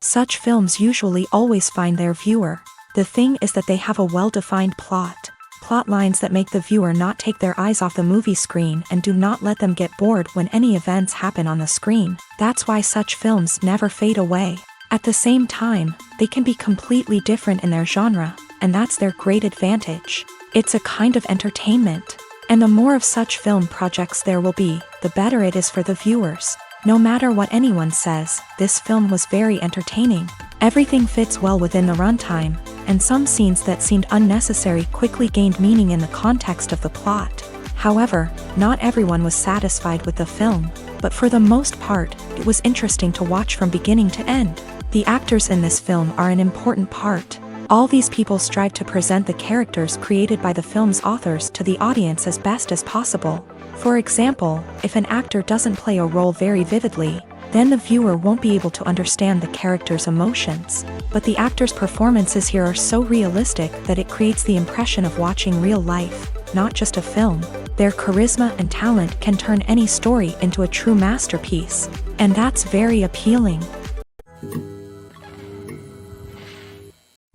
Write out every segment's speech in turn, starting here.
Such films usually always find their viewer. The thing is that they have a well-defined plot lines that make the viewer not take their eyes off the movie screen and do not let them get bored when any events happen on the screen. That's why such films never fade away. At the same time, they can be completely different in their genre, and that's their great advantage. It's a kind of entertainment. And the more of such film projects there will be, the better it is for the viewers. No matter what anyone says, this film was very entertaining. Everything fits well within the runtime, and some scenes that seemed unnecessary quickly gained meaning in the context of the plot. However, not everyone was satisfied with the film, but for the most part, it was interesting to watch from beginning to end. The actors in this film are an important part. All these people strive to present the characters created by the film's authors to the audience as best as possible. For example, if an actor doesn't play a role very vividly, then the viewer won't be able to understand the character's emotions. But the actors' performances here are so realistic that it creates the impression of watching real life, not just a film. Their charisma and talent can turn any story into a true masterpiece, and that's very appealing.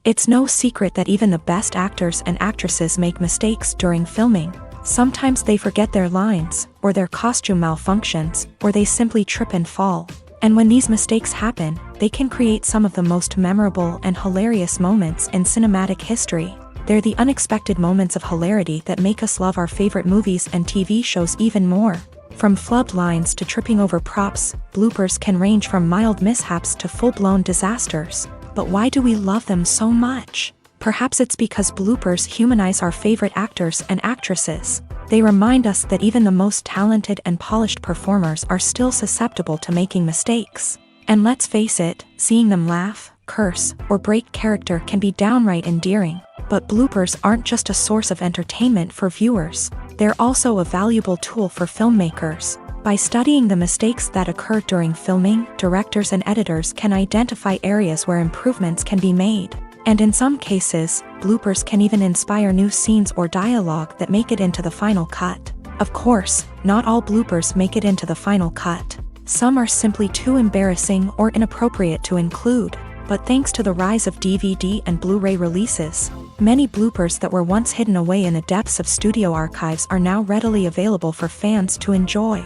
It's no secret that even the best actors and actresses make mistakes during filming. Sometimes they forget their lines, or their costume malfunctions, or they simply trip and fall. And when these mistakes happen, they can create some of the most memorable and hilarious moments in cinematic history. They're the unexpected moments of hilarity that make us love our favorite movies and TV shows even more. From flubbed lines to tripping over props, bloopers can range from mild mishaps to full-blown disasters. But why do we love them so much? Perhaps it's because bloopers humanize our favorite actors and actresses. They remind us that even the most talented and polished performers are still susceptible to making mistakes. And let's face it, seeing them laugh, curse, or break character can be downright endearing. But bloopers aren't just a source of entertainment for viewers. They're also a valuable tool for filmmakers. By studying the mistakes that occur during filming, directors and editors can identify areas where improvements can be made. And in some cases, bloopers can even inspire new scenes or dialogue that make it into the final cut. Of course, not all bloopers make it into the final cut. Some are simply too embarrassing or inappropriate to include. But thanks to the rise of DVD and Blu-ray releases, many bloopers that were once hidden away in the depths of studio archives are now readily available for fans to enjoy.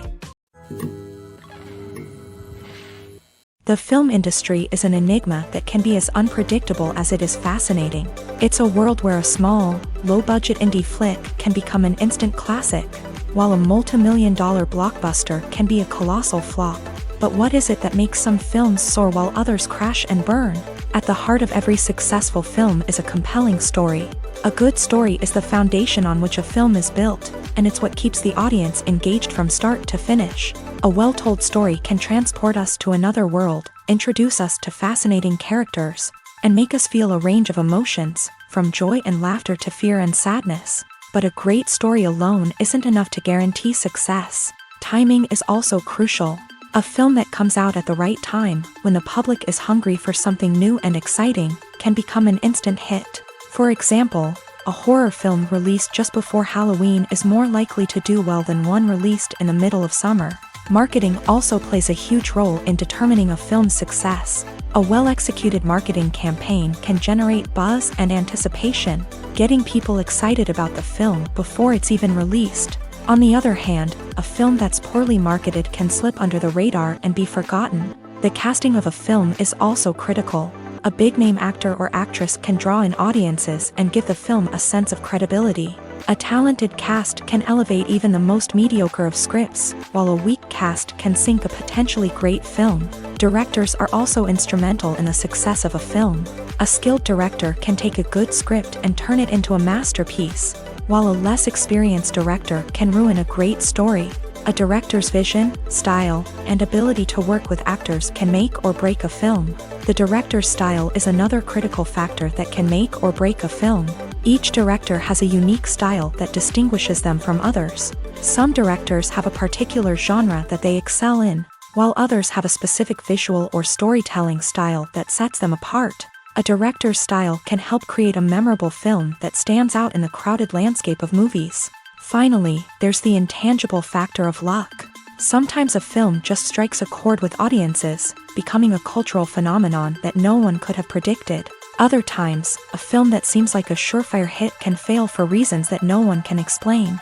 The film industry is an enigma that can be as unpredictable as it is fascinating. It's a world where a small, low-budget indie flick can become an instant classic, while a multi-million-dollar blockbuster can be a colossal flop. But what is it that makes some films soar while others crash and burn? At the heart of every successful film is a compelling story. A good story is the foundation on which a film is built, and it's what keeps the audience engaged from start to finish. A well-told story can transport us to another world, introduce us to fascinating characters, and make us feel a range of emotions, from joy and laughter to fear and sadness. But a great story alone isn't enough to guarantee success. Timing is also crucial. A film that comes out at the right time, when the public is hungry for something new and exciting, can become an instant hit. For example, a horror film released just before Halloween is more likely to do well than one released in the middle of summer. Marketing also plays a huge role in determining a film's success. A well-executed marketing campaign can generate buzz and anticipation, getting people excited about the film before it's even released. On the other hand, a film that's poorly marketed can slip under the radar and be forgotten. The The casting of a film is also critical. A big-name actor or actress can draw in audiences and give the film a sense of credibility. A talented cast can elevate even the most mediocre of scripts, while a weak cast can sink a potentially great film. Directors are also instrumental in the success of a film. A skilled director can take a good script and turn it into a masterpiece, while a less experienced director can ruin a great story. A director's vision, style, and ability to work with actors can make or break a film. The director's style is another critical factor that can make or break a film. Each director has a unique style that distinguishes them from others. Some directors have a particular genre that they excel in, while others have a specific visual or storytelling style that sets them apart. A director's style can help create a memorable film that stands out in the crowded landscape of movies. Finally, there's the intangible factor of luck. Sometimes a film just strikes a chord with audiences, becoming a cultural phenomenon that no one could have predicted. Other times, a film that seems like a surefire hit can fail for reasons that no one can explain.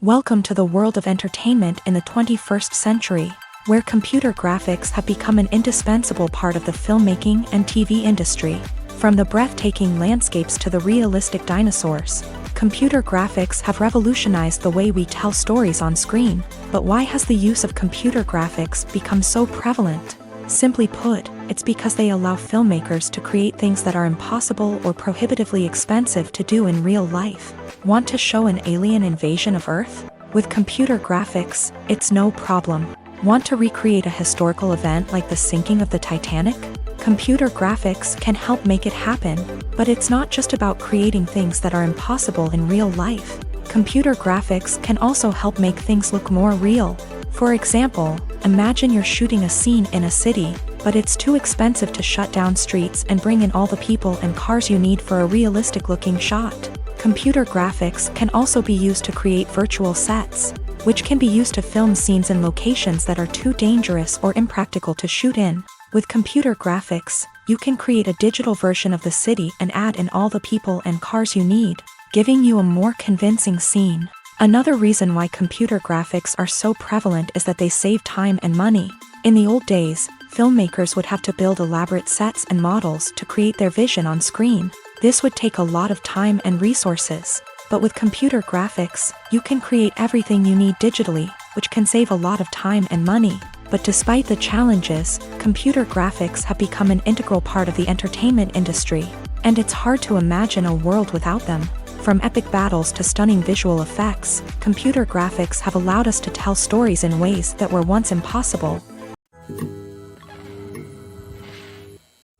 Welcome to the world of entertainment in the 21st century, where computer graphics have become an indispensable part of the filmmaking and TV industry. From the breathtaking landscapes to the realistic dinosaurs, computer graphics have revolutionized the way we tell stories on screen. But why has the use of computer graphics become so prevalent? Simply put, it's because they allow filmmakers to create things that are impossible or prohibitively expensive to do in real life. Want to show an alien invasion of Earth? With computer graphics, it's no problem. Want to recreate a historical event like the sinking of the Titanic? Computer graphics can help make it happen, but it's not just about creating things that are impossible in real life. Computer graphics can also help make things look more real. For example, imagine you're shooting a scene in a city, but it's too expensive to shut down streets and bring in all the people and cars you need for a realistic-looking shot. Computer graphics can also be used to create virtual sets, which can be used to film scenes in locations that are too dangerous or impractical to shoot in. With computer graphics, you can create a digital version of the city and add in all the people and cars you need, giving you a more convincing scene. Another reason why computer graphics are so prevalent is that they save time and money. In the old days, filmmakers would have to build elaborate sets and models to create their vision on screen. This would take a lot of time and resources. But with computer graphics, you can create everything you need digitally, which can save a lot of time and money. But despite the challenges, computer graphics have become an integral part of the entertainment industry, and it's hard to imagine a world without them. From epic battles to stunning visual effects, computer graphics have allowed us to tell stories in ways that were once impossible.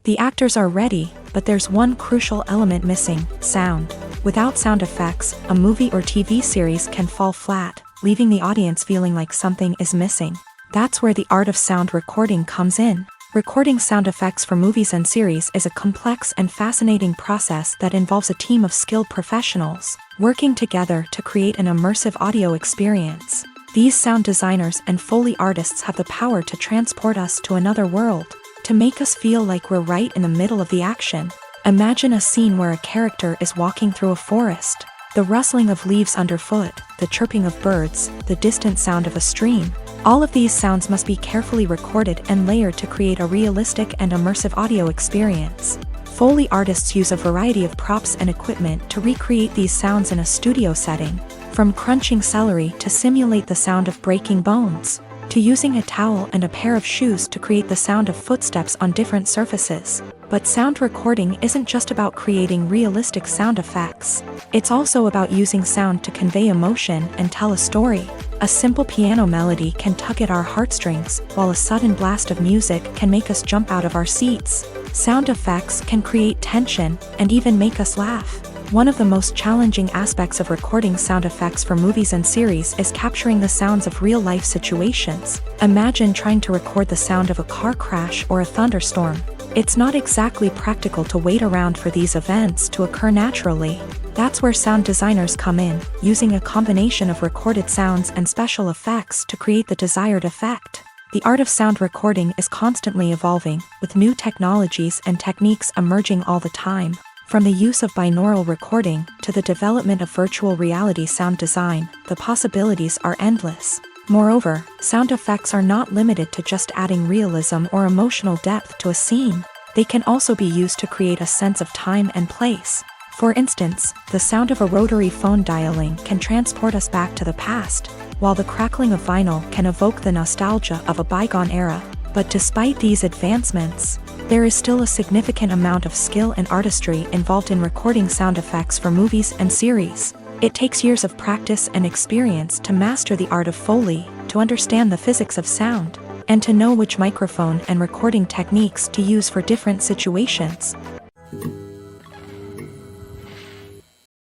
The actors are ready, but there's one crucial element missing: sound. Without sound effects, a movie or TV series can fall flat, leaving the audience feeling like something is missing. That's where the art of sound recording comes in. Recording sound effects for movies and series is a complex and fascinating process that involves a team of skilled professionals working together to create an immersive audio experience. These sound designers and Foley artists have the power to transport us to another world, to make us feel like we're right in the middle of the action. Imagine a scene where a character is walking through a forest. The rustling of leaves underfoot, the chirping of birds, the distant sound of a stream. All of these sounds must be carefully recorded and layered to create a realistic and immersive audio experience. Foley artists use a variety of props and equipment to recreate these sounds in a studio setting, from crunching celery to simulate the sound of breaking bones, to using a towel and a pair of shoes to create the sound of footsteps on different surfaces. But sound recording isn't just about creating realistic sound effects. It's also about using sound to convey emotion and tell a story. A simple piano melody can tug at our heartstrings, while a sudden blast of music can make us jump out of our seats. Sound effects can create tension and even make us laugh. One of the most challenging aspects of recording sound effects for movies and series is capturing the sounds of real-life situations. Imagine trying to record the sound of a car crash or a thunderstorm. It's not exactly practical to wait around for these events to occur naturally. That's where sound designers come in, using a combination of recorded sounds and special effects to create the desired effect. The art of sound recording is constantly evolving, with new technologies and techniques emerging all the time. From the use of binaural recording to the development of virtual reality sound design, the possibilities are endless. Moreover, sound effects are not limited to just adding realism or emotional depth to a scene. They can also be used to create a sense of time and place. For instance, the sound of a rotary phone dialing can transport us back to the past, while the crackling of vinyl can evoke the nostalgia of a bygone era. But despite these advancements, there is still a significant amount of skill and artistry involved in recording sound effects for movies and series. It takes years of practice and experience to master the art of Foley, to understand the physics of sound, and to know which microphone and recording techniques to use for different situations.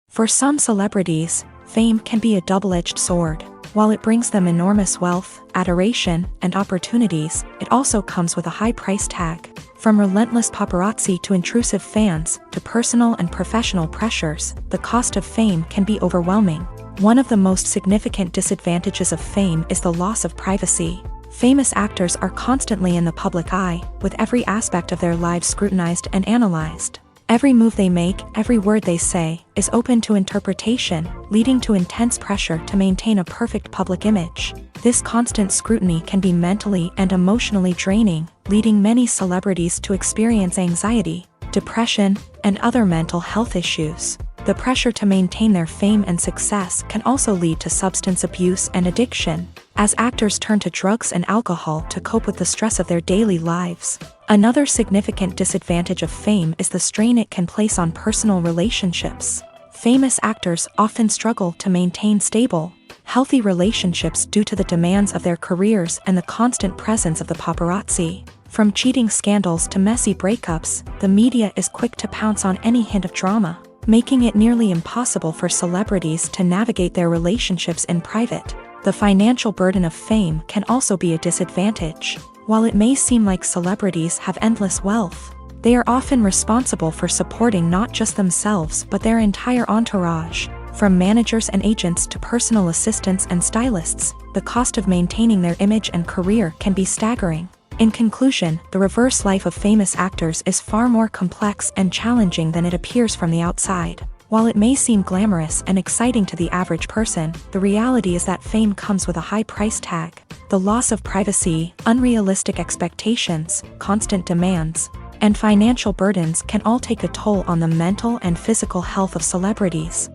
For some celebrities, fame can be a double-edged sword. While it brings them enormous wealth, adoration, and opportunities, it also comes with a high price tag. From relentless paparazzi to intrusive fans, to personal and professional pressures, the cost of fame can be overwhelming. One of the most significant disadvantages of fame is the loss of privacy. Famous actors are constantly in the public eye, with every aspect of their lives scrutinized and analyzed. Every move they make, every word they say, is open to interpretation, leading to intense pressure to maintain a perfect public image. This constant scrutiny can be mentally and emotionally draining, leading many celebrities to experience anxiety, depression, and other mental health issues. The pressure to maintain their fame and success can also lead to substance abuse and addiction, as actors turn to drugs and alcohol to cope with the stress of their daily lives. Another significant disadvantage of fame is the strain it can place on personal relationships. Famous actors often struggle to maintain stable, healthy relationships due to the demands of their careers and the constant presence of the paparazzi. From cheating scandals to messy breakups, the media is quick to pounce on any hint of drama, making it nearly impossible for celebrities to navigate their relationships in private. The financial burden of fame can also be a disadvantage. While it may seem like celebrities have endless wealth, they are often responsible for supporting not just themselves but their entire entourage. From managers and agents to personal assistants and stylists, the cost of maintaining their image and career can be staggering. In conclusion, the reverse life of famous actors is far more complex and challenging than it appears from the outside. While it may seem glamorous and exciting to the average person, the reality is that fame comes with a high price tag. The loss of privacy, unrealistic expectations, constant demands, and financial burdens can all take a toll on the mental and physical health of celebrities.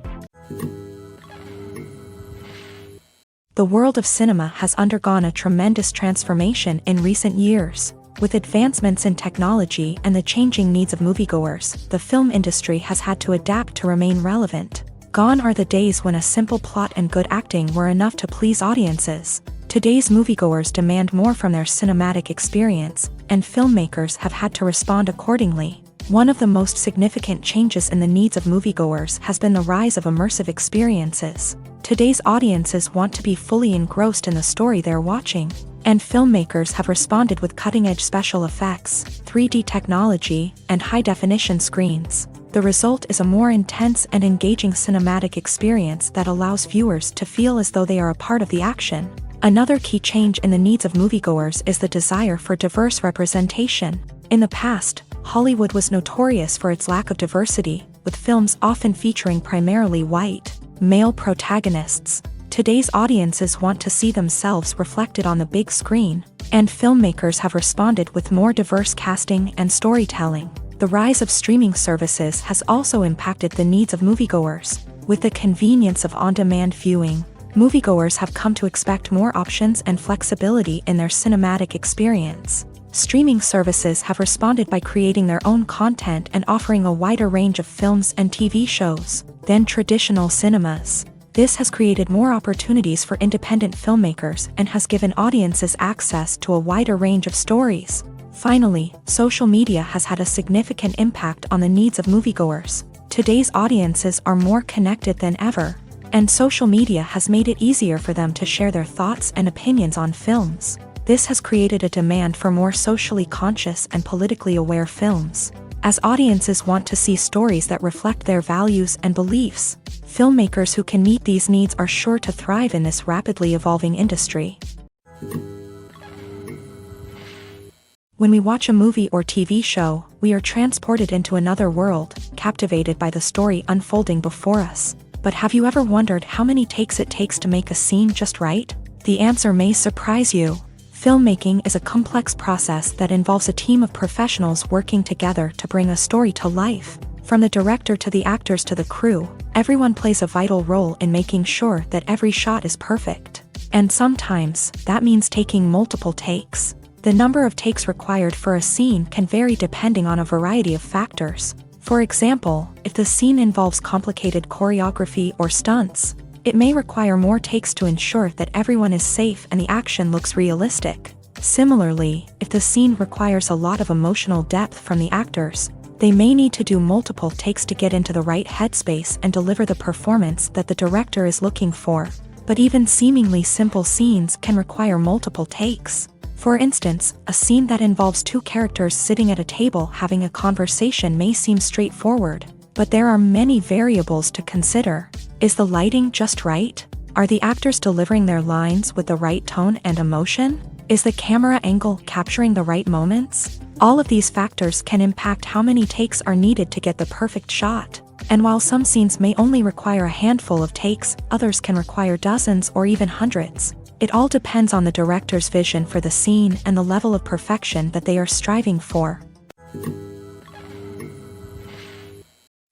The world of cinema has undergone a tremendous transformation in recent years. With advancements in technology and the changing needs of moviegoers, the film industry has had to adapt to remain relevant. Gone are the days when a simple plot and good acting were enough to please audiences. Today's moviegoers demand more from their cinematic experience, and filmmakers have had to respond accordingly. One of the most significant changes in the needs of moviegoers has been the rise of immersive experiences. Today's audiences want to be fully engrossed in the story they're watching, and filmmakers have responded with cutting-edge special effects, 3D technology, and high-definition screens. The result is a more intense and engaging cinematic experience that allows viewers to feel as though they are a part of the action. Another key change in the needs of moviegoers is the desire for diverse representation. In the past, Hollywood was notorious for its lack of diversity, with films often featuring primarily white, male protagonists. Today's audiences want to see themselves reflected on the big screen, and filmmakers have responded with more diverse casting and storytelling. The rise of streaming services has also impacted the needs of moviegoers. With the convenience of on-demand viewing, moviegoers have come to expect more options and flexibility in their cinematic experience. Streaming services have responded by creating their own content and offering a wider range of films and TV shows than traditional cinemas. This has created more opportunities for independent filmmakers and has given audiences access to a wider range of stories. Finally, social media has had a significant impact on the needs of moviegoers. Today's audiences are more connected than ever, and social media has made it easier for them to share their thoughts and opinions on films. This has created a demand for more socially conscious and politically aware films. As audiences want to see stories that reflect their values and beliefs, filmmakers who can meet these needs are sure to thrive in this rapidly evolving industry. When we watch a movie or TV show, we are transported into another world, captivated by the story unfolding before us. But have you ever wondered how many takes it takes to make a scene just right? The answer may surprise you. Filmmaking is a complex process that involves a team of professionals working together to bring a story to life. From the director to the actors to the crew, everyone plays a vital role in making sure that every shot is perfect. And sometimes, that means taking multiple takes. The number of takes required for a scene can vary depending on a variety of factors. For example, if the scene involves complicated choreography or stunts, it may require more takes to ensure that everyone is safe and the action looks realistic. Similarly, if the scene requires a lot of emotional depth from the actors, they may need to do multiple takes to get into the right headspace and deliver the performance that the director is looking for. But even seemingly simple scenes can require multiple takes. For instance, a scene that involves two characters sitting at a table having a conversation may seem straightforward, but there are many variables to consider. Is the lighting just right? Are the actors delivering their lines with the right tone and emotion? Is the camera angle capturing the right moments? All of these factors can impact how many takes are needed to get the perfect shot. And while some scenes may only require a handful of takes, others can require dozens or even hundreds. It all depends on the director's vision for the scene and the level of perfection that they are striving for.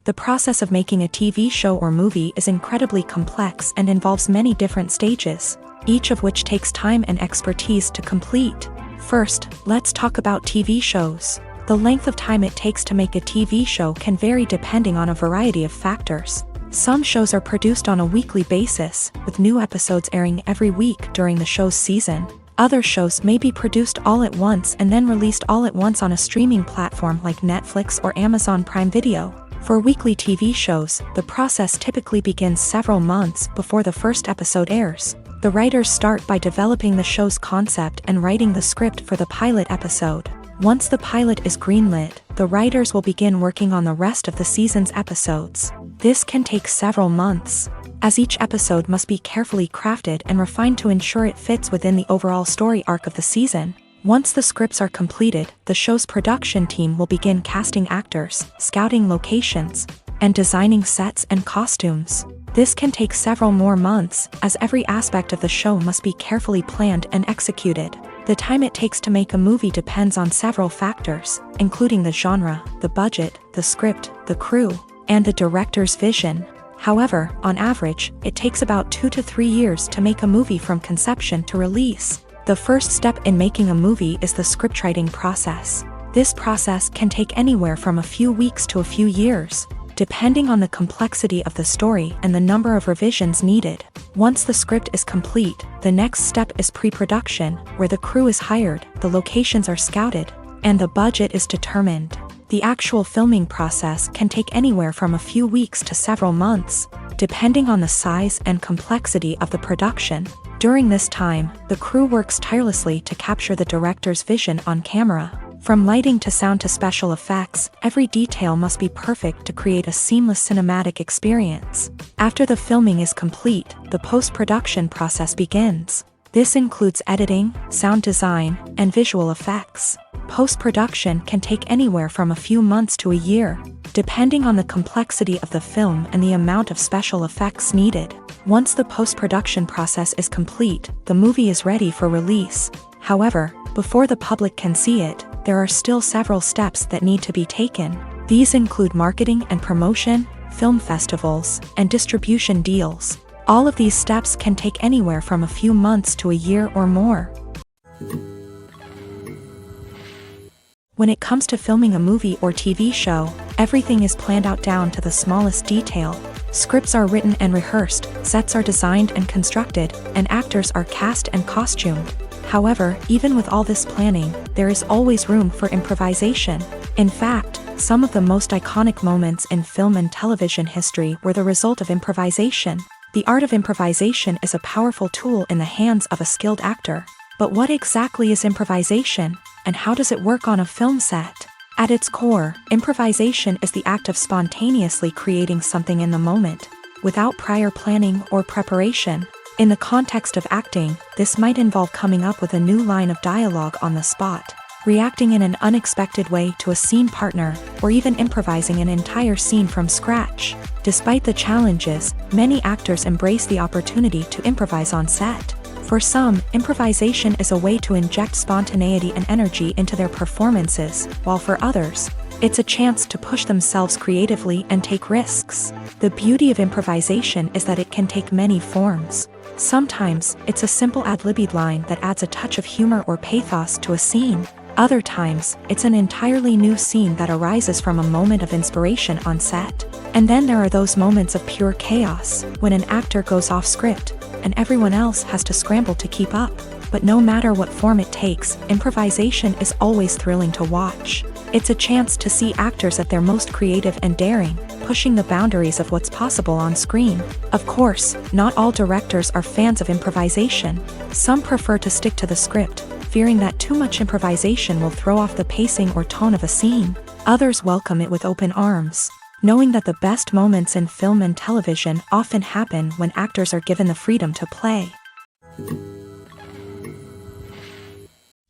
The process of making a TV show or movie is incredibly complex and involves many different stages, each of which takes time and expertise to complete. First, let's talk about TV shows. The length of time it takes to make a TV show can vary depending on a variety of factors. Some shows are produced on a weekly basis, with new episodes airing every week during the show's season. Other shows may be produced all at once and then released all at once on a streaming platform like Netflix or Amazon Prime Video. For weekly TV shows, the process typically begins several months before the first episode airs. The writers start by developing the show's concept and writing the script for the pilot episode. Once the pilot is greenlit, the writers will begin working on the rest of the season's episodes. This can take several months, as each episode must be carefully crafted and refined to ensure it fits within the overall story arc of the season. Once the scripts are completed, the show's production team will begin casting actors, scouting locations, and designing sets and costumes. This can take several more months, as every aspect of the show must be carefully planned and executed. The time it takes to make a movie depends on several factors, including the genre, the budget, the script, the crew, and the director's vision. However, on average, it takes about 2 to 3 years to make a movie from conception to release. The first step in making a movie is the scriptwriting process. This process can take anywhere from a few weeks to a few years, depending on the complexity of the story and the number of revisions needed. Once the script is complete, the next step is pre-production, where the crew is hired, the locations are scouted, and the budget is determined. The actual filming process can take anywhere from a few weeks to several months, depending on the size and complexity of the production. During this time, the crew works tirelessly to capture the director's vision on camera. From lighting to sound to special effects, every detail must be perfect to create a seamless cinematic experience. After the filming is complete, the post-production process begins. This includes editing, sound design, and visual effects. Post-production can take anywhere from a few months to a year, depending on the complexity of the film and the amount of special effects needed. Once the post-production process is complete, the movie is ready for release. However, before the public can see it, there are still several steps that need to be taken. These include marketing and promotion, film festivals, and distribution deals. All of these steps can take anywhere from a few months to a year or more. When it comes to filming a movie or TV show, everything is planned out down to the smallest detail. Scripts are written and rehearsed, sets are designed and constructed, and actors are cast and costumed. However, even with all this planning, there is always room for improvisation. In fact, some of the most iconic moments in film and television history were the result of improvisation. The art of improvisation is a powerful tool in the hands of a skilled actor. But what exactly is improvisation, and how does it work on a film set? At its core, improvisation is the act of spontaneously creating something in the moment, without prior planning or preparation. In the context of acting, this might involve coming up with a new line of dialogue on the spot, reacting in an unexpected way to a scene partner, or even improvising an entire scene from scratch. Despite the challenges, many actors embrace the opportunity to improvise on set. For some, improvisation is a way to inject spontaneity and energy into their performances, while for others, it's a chance to push themselves creatively and take risks. The beauty of improvisation is that it can take many forms. Sometimes, it's a simple ad-libbed line that adds a touch of humor or pathos to a scene. Other times, it's an entirely new scene that arises from a moment of inspiration on set. And then there are those moments of pure chaos, when an actor goes off script, and everyone else has to scramble to keep up. But no matter what form it takes, improvisation is always thrilling to watch. It's a chance to see actors at their most creative and daring, pushing the boundaries of what's possible on screen. Of course, not all directors are fans of improvisation. Some prefer to stick to the script, fearing that too much improvisation will throw off the pacing or tone of a scene. Others welcome it with open arms, knowing that the best moments in film and television often happen when actors are given the freedom to play.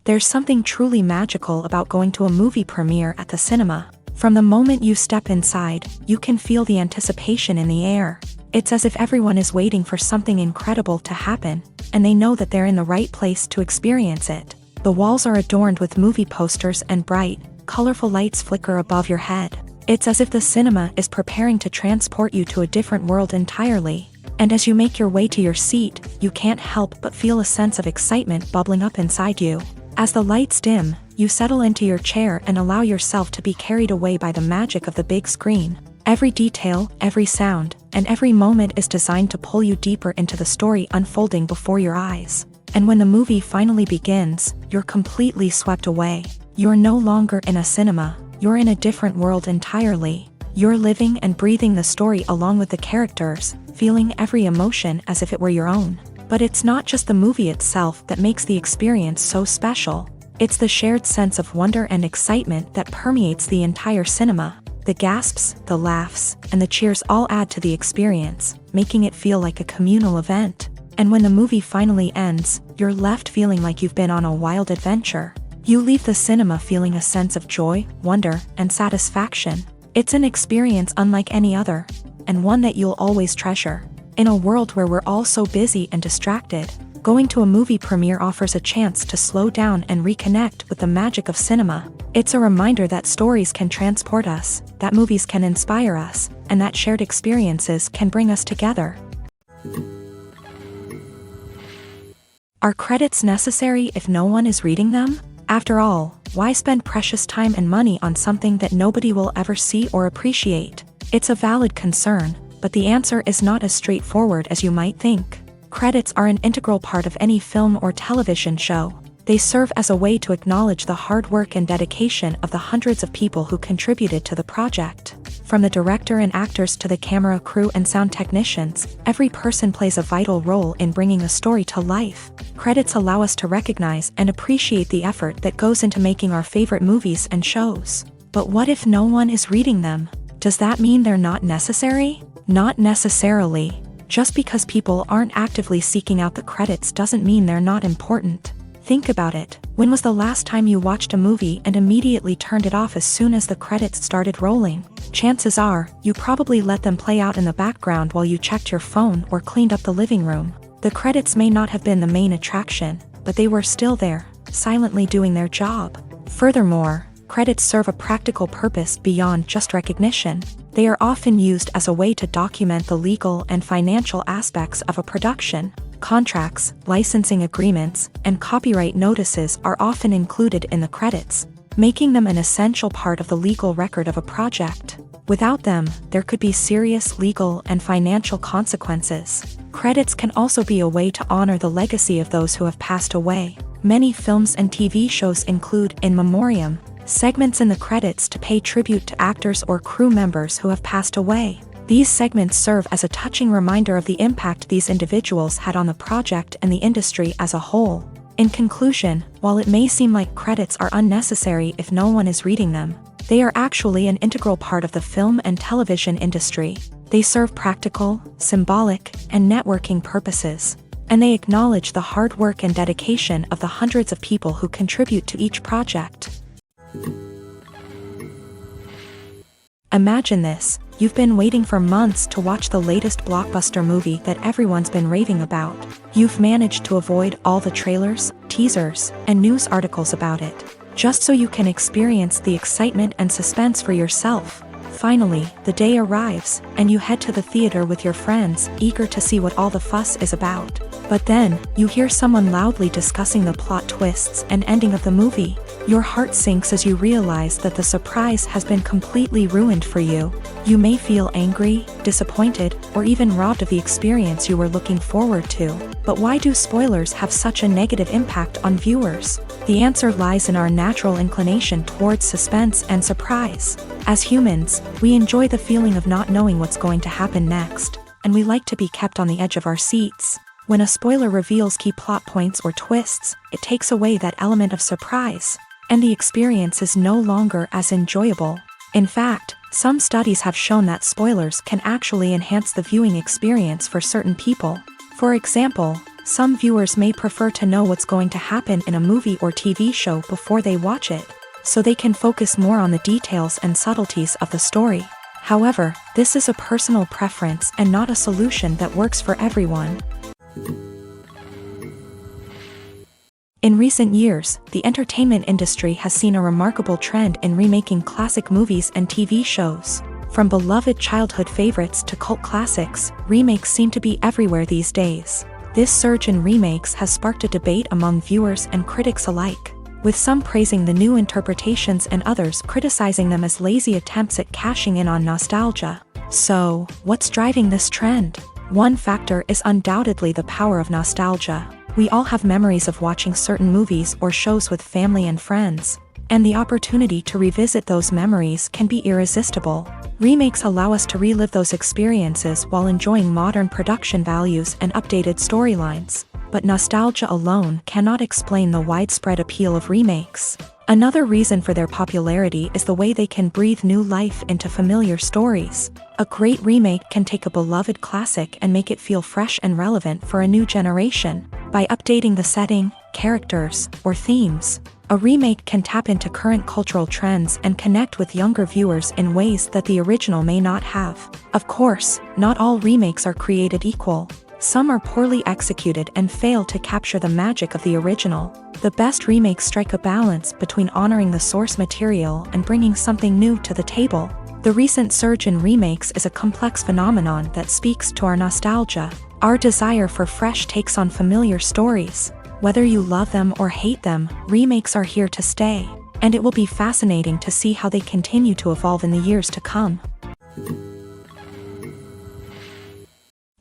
There's something truly magical about going to a movie premiere at the cinema. From the moment you step inside, you can feel the anticipation in the air. It's as if everyone is waiting for something incredible to happen, and they know that they're in the right place to experience it. The walls are adorned with movie posters and bright, colorful lights flicker above your head. It's as if the cinema is preparing to transport you to a different world entirely. And as you make your way to your seat, you can't help but feel a sense of excitement bubbling up inside you. As the lights dim, you settle into your chair and allow yourself to be carried away by the magic of the big screen. Every detail, every sound, and every moment is designed to pull you deeper into the story unfolding before your eyes. And when the movie finally begins, you're completely swept away. You're no longer in a cinema, you're in a different world entirely. You're living and breathing the story along with the characters, feeling every emotion as if it were your own. But it's not just the movie itself that makes the experience so special. It's the shared sense of wonder and excitement that permeates the entire cinema. The gasps, the laughs, and the cheers all add to the experience, making it feel like a communal event. And when the movie finally ends, you're left feeling like you've been on a wild adventure. You leave the cinema feeling a sense of joy, wonder, and satisfaction. It's an experience unlike any other, and one that you'll always treasure. In a world where we're all so busy and distracted, going to a movie premiere offers a chance to slow down and reconnect with the magic of cinema. It's a reminder that stories can transport us, that movies can inspire us, and that shared experiences can bring us together. Are credits necessary if no one is reading them? After all, why spend precious time and money on something that nobody will ever see or appreciate? It's a valid concern, but the answer is not as straightforward as you might think. Credits are an integral part of any film or television show. They serve as a way to acknowledge the hard work and dedication of the hundreds of people who contributed to the project. From the director and actors to the camera crew and sound technicians, every person plays a vital role in bringing the story to life. Credits allow us to recognize and appreciate the effort that goes into making our favorite movies and shows. But what if no one is reading them? Does that mean they're not necessary? Not necessarily. Just because people aren't actively seeking out the credits doesn't mean they're not important. Think about it. When was the last time you watched a movie and immediately turned it off as soon as the credits started rolling? Chances are, you probably let them play out in the background while you checked your phone or cleaned up the living room. The credits may not have been the main attraction, but they were still there, silently doing their job. Furthermore, credits serve a practical purpose beyond just recognition. They are often used as a way to document the legal and financial aspects of a production. Contracts, licensing agreements, and copyright notices are often included in the credits, making them an essential part of the legal record of a project. Without them, there could be serious legal and financial consequences. Credits can also be a way to honor the legacy of those who have passed away. Many films and TV shows include in memoriam segments in the credits to pay tribute to actors or crew members who have passed away. These segments serve as a touching reminder of the impact these individuals had on the project and the industry as a whole. In conclusion, while it may seem like credits are unnecessary if no one is reading them, they are actually an integral part of the film and television industry. They serve practical, symbolic, and networking purposes, and they acknowledge the hard work and dedication of the hundreds of people who contribute to each project. Imagine this. You've been waiting for months to watch the latest blockbuster movie that everyone's been raving about. You've managed to avoid all the trailers, teasers, and news articles about it, just so you can experience the excitement and suspense for yourself. Finally, the day arrives, and you head to the theater with your friends, eager to see what all the fuss is about. But then, you hear someone loudly discussing the plot twists and ending of the movie. Your heart sinks as you realize that the surprise has been completely ruined for you. You may feel angry, disappointed, or even robbed of the experience you were looking forward to. But why do spoilers have such a negative impact on viewers? The answer lies in our natural inclination towards suspense and surprise. As humans, we enjoy the feeling of not knowing what's going to happen next, and we like to be kept on the edge of our seats. When a spoiler reveals key plot points or twists, it takes away that element of surprise, and the experience is no longer as enjoyable. In fact, some studies have shown that spoilers can actually enhance the viewing experience for certain people. For example, some viewers may prefer to know what's going to happen in a movie or TV show before they watch it, so they can focus more on the details and subtleties of the story. However, this is a personal preference and not a solution that works for everyone. In recent years, the entertainment industry has seen a remarkable trend in remaking classic movies and TV shows. From beloved childhood favorites to cult classics, remakes seem to be everywhere these days. This surge in remakes has sparked a debate among viewers and critics alike, with some praising the new interpretations and others criticizing them as lazy attempts at cashing in on nostalgia. So, what's driving this trend? One factor is undoubtedly the power of nostalgia. We all have memories of watching certain movies or shows with family and friends, and the opportunity to revisit those memories can be irresistible. Remakes allow us to relive those experiences while enjoying modern production values and updated storylines. But nostalgia alone cannot explain the widespread appeal of remakes. Another reason for their popularity is the way they can breathe new life into familiar stories. A great remake can take a beloved classic and make it feel fresh and relevant for a new generation. By updating the setting, characters, or themes, a remake can tap into current cultural trends and connect with younger viewers in ways that the original may not have. Of course, not all remakes are created equal. Some are poorly executed and fail to capture the magic of the original. The best remakes strike a balance between honoring the source material and bringing something new to the table. The recent surge in remakes is a complex phenomenon that speaks to our nostalgia, our desire for fresh takes on familiar stories. Whether you love them or hate them, remakes are here to stay, and it will be fascinating to see how they continue to evolve in the years to come.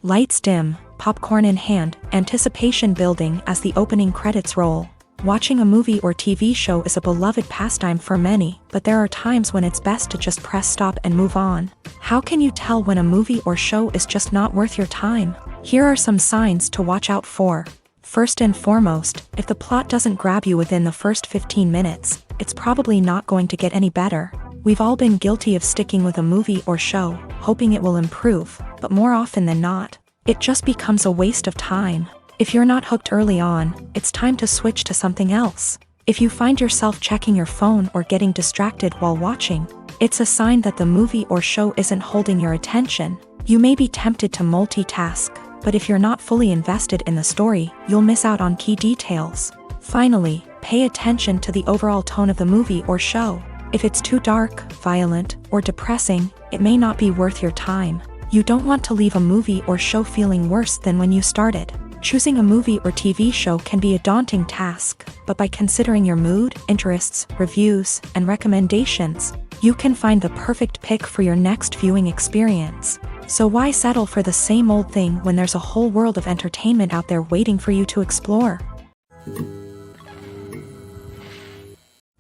Lights dim, popcorn in hand, anticipation building as the opening credits roll. Watching a movie or TV show is a beloved pastime for many, but there are times when it's best to just press stop and move on. How can you tell when a movie or show is just not worth your time? Here are some signs to watch out for. First and foremost, if the plot doesn't grab you within the first 15 minutes, it's probably not going to get any better. We've all been guilty of sticking with a movie or show, hoping it will improve, but more often than not, it just becomes a waste of time. If you're not hooked early on, it's time to switch to something else. If you find yourself checking your phone or getting distracted while watching, it's a sign that the movie or show isn't holding your attention. You may be tempted to multitask, but if you're not fully invested in the story, you'll miss out on key details. Finally, pay attention to the overall tone of the movie or show. If it's too dark, violent, or depressing, it may not be worth your time. You don't want to leave a movie or show feeling worse than when you started. Choosing a movie or TV show can be a daunting task, but by considering your mood, interests, reviews, and recommendations, you can find the perfect pick for your next viewing experience. So why settle for the same old thing when there's a whole world of entertainment out there waiting for you to explore?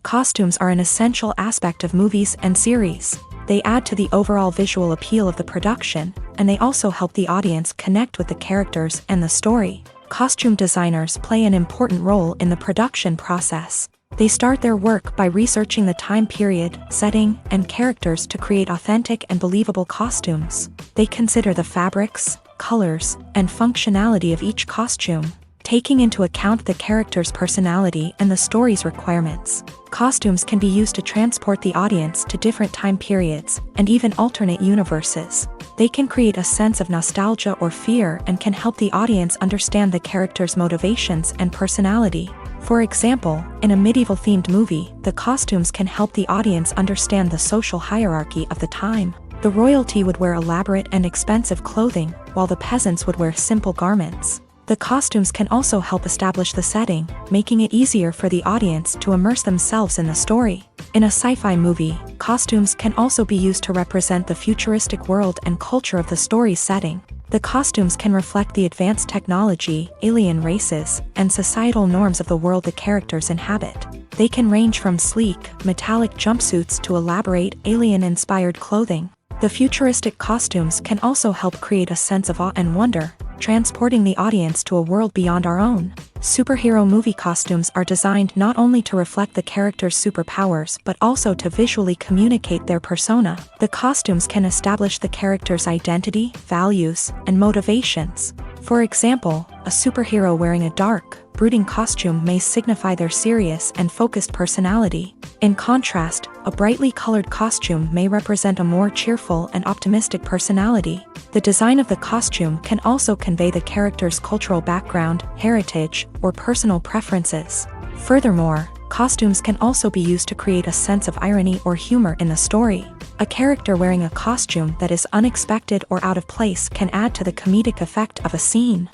Costumes are an essential aspect of movies and series. They add to the overall visual appeal of the production, and they also help the audience connect with the characters and the story. Costume designers play an important role in the production process. They start their work by researching the time period, setting, and characters to create authentic and believable costumes. They consider the fabrics, colors, and functionality of each costume. taking into account the character's personality and the story's requirements. Costumes can be used to transport the audience to different time periods and even alternate universes. They can create a sense of nostalgia or fear and can help the audience understand the character's motivations and personality. For example, in a medieval-themed movie, the costumes can help the audience understand the social hierarchy of the time. The royalty would wear elaborate and expensive clothing, while the peasants would wear simple garments. The costumes can also help establish the setting, making it easier for the audience to immerse themselves in the story. In a sci-fi movie, costumes can also be used to represent the futuristic world and culture of the story's setting. The costumes can reflect the advanced technology, alien races, and societal norms of the world the characters inhabit. They can range from sleek, metallic jumpsuits to elaborate, alien-inspired clothing. The futuristic costumes can also help create a sense of awe and wonder, transporting the audience to a world beyond our own. Superhero movie costumes are designed not only to reflect the character's superpowers but also to visually communicate their persona. The costumes can establish the character's identity, values, and motivations. For example, a superhero wearing a dark, brooding costume may signify their serious and focused personality. In contrast, a brightly colored costume may represent a more cheerful and optimistic personality. The design of the costume can also convey the character's cultural background, heritage, or personal preferences. Furthermore, costumes can also be used to create a sense of irony or humor in the story. A character wearing a costume that is unexpected or out of place can add to the comedic effect of a scene.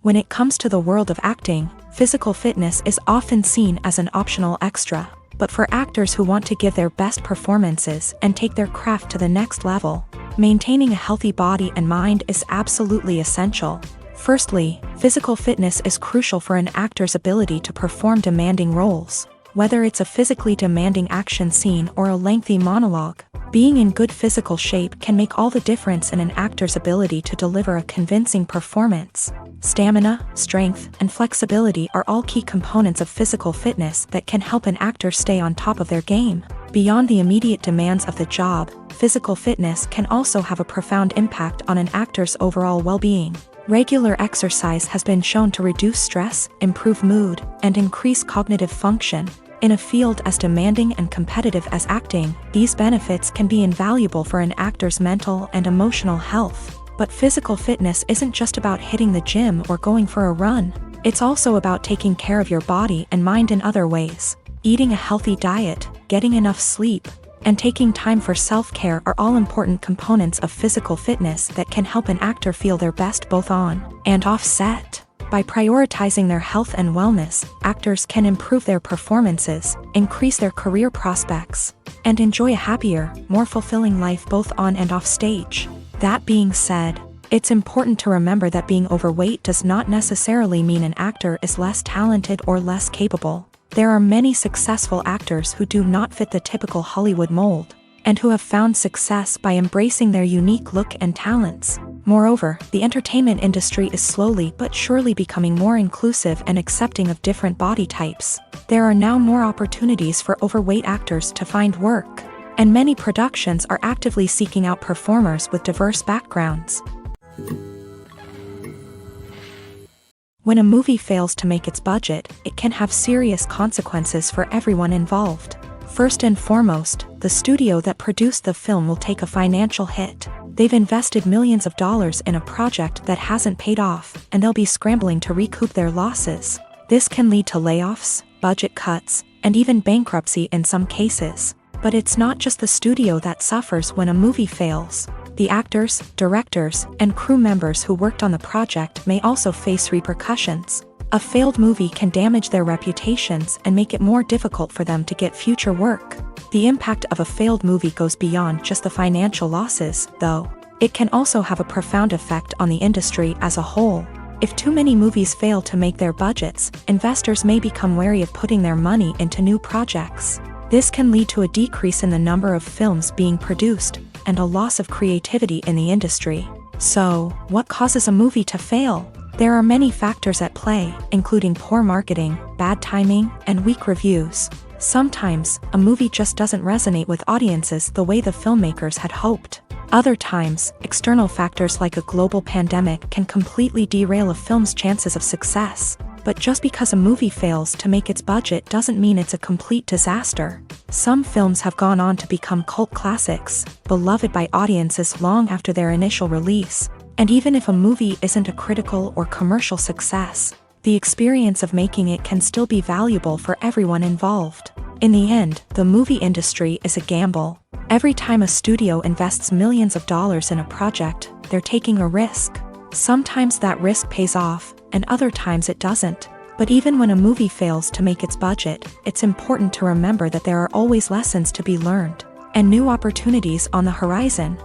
When it comes to the world of acting, physical fitness is often seen as an optional extra. But for actors who want to give their best performances and take their craft to the next level, maintaining a healthy body and mind is absolutely essential. Firstly, physical fitness is crucial for an actor's ability to perform demanding roles. Whether it's a physically demanding action scene or a lengthy monologue, being in good physical shape can make all the difference in an actor's ability to deliver a convincing performance. Stamina, strength, and flexibility are all key components of physical fitness that can help an actor stay on top of their game. Beyond the immediate demands of the job, physical fitness can also have a profound impact on an actor's overall well-being. Regular exercise has been shown to reduce stress, improve mood, and increase cognitive function. In a field as demanding and competitive as acting, these benefits can be invaluable for an actor's mental and emotional health. But physical fitness isn't just about hitting the gym or going for a run. It's also about taking care of your body and mind in other ways. Eating a healthy diet, getting enough sleep, and taking time for self-care are all important components of physical fitness that can help an actor feel their best both on and off set. By prioritizing their health and wellness, actors can improve their performances, increase their career prospects, and enjoy a happier, more fulfilling life both on and off stage. That being said, it's important to remember that being overweight does not necessarily mean an actor is less talented or less capable. There are many successful actors who do not fit the typical Hollywood mold, and who have found success by embracing their unique look and talents. Moreover, the entertainment industry is slowly but surely becoming more inclusive and accepting of different body types. There are now more opportunities for overweight actors to find work, and many productions are actively seeking out performers with diverse backgrounds. When a movie fails to make its budget, it can have serious consequences for everyone involved. First and foremost, the studio that produced the film will take a financial hit. They've invested millions of dollars in a project that hasn't paid off, and they'll be scrambling to recoup their losses. This can lead to layoffs, budget cuts, and even bankruptcy in some cases. But it's not just the studio that suffers when a movie fails. The actors, directors, and crew members who worked on the project may also face repercussions. A failed movie can damage their reputations and make it more difficult for them to get future work. The impact of a failed movie goes beyond just the financial losses, though. It can also have a profound effect on the industry as a whole. If too many movies fail to make their budgets, investors may become wary of putting their money into new projects. This can lead to a decrease in the number of films being produced, and a loss of creativity in the industry. So, what causes a movie to fail? There are many factors at play, including poor marketing, bad timing, and weak reviews. Sometimes, a movie just doesn't resonate with audiences the way the filmmakers had hoped. Other times, external factors like a global pandemic can completely derail a film's chances of success. But just because a movie fails to make its budget doesn't mean it's a complete disaster. Some films have gone on to become cult classics, beloved by audiences long after their initial release. And even if a movie isn't a critical or commercial success, the experience of making it can still be valuable for everyone involved. In the end, the movie industry is a gamble. Every time a studio invests millions of dollars in a project, they're taking a risk. Sometimes that risk pays off, and other times it doesn't. But even when a movie fails to make its budget, it's important to remember that there are always lessons to be learned, and new opportunities on the horizon.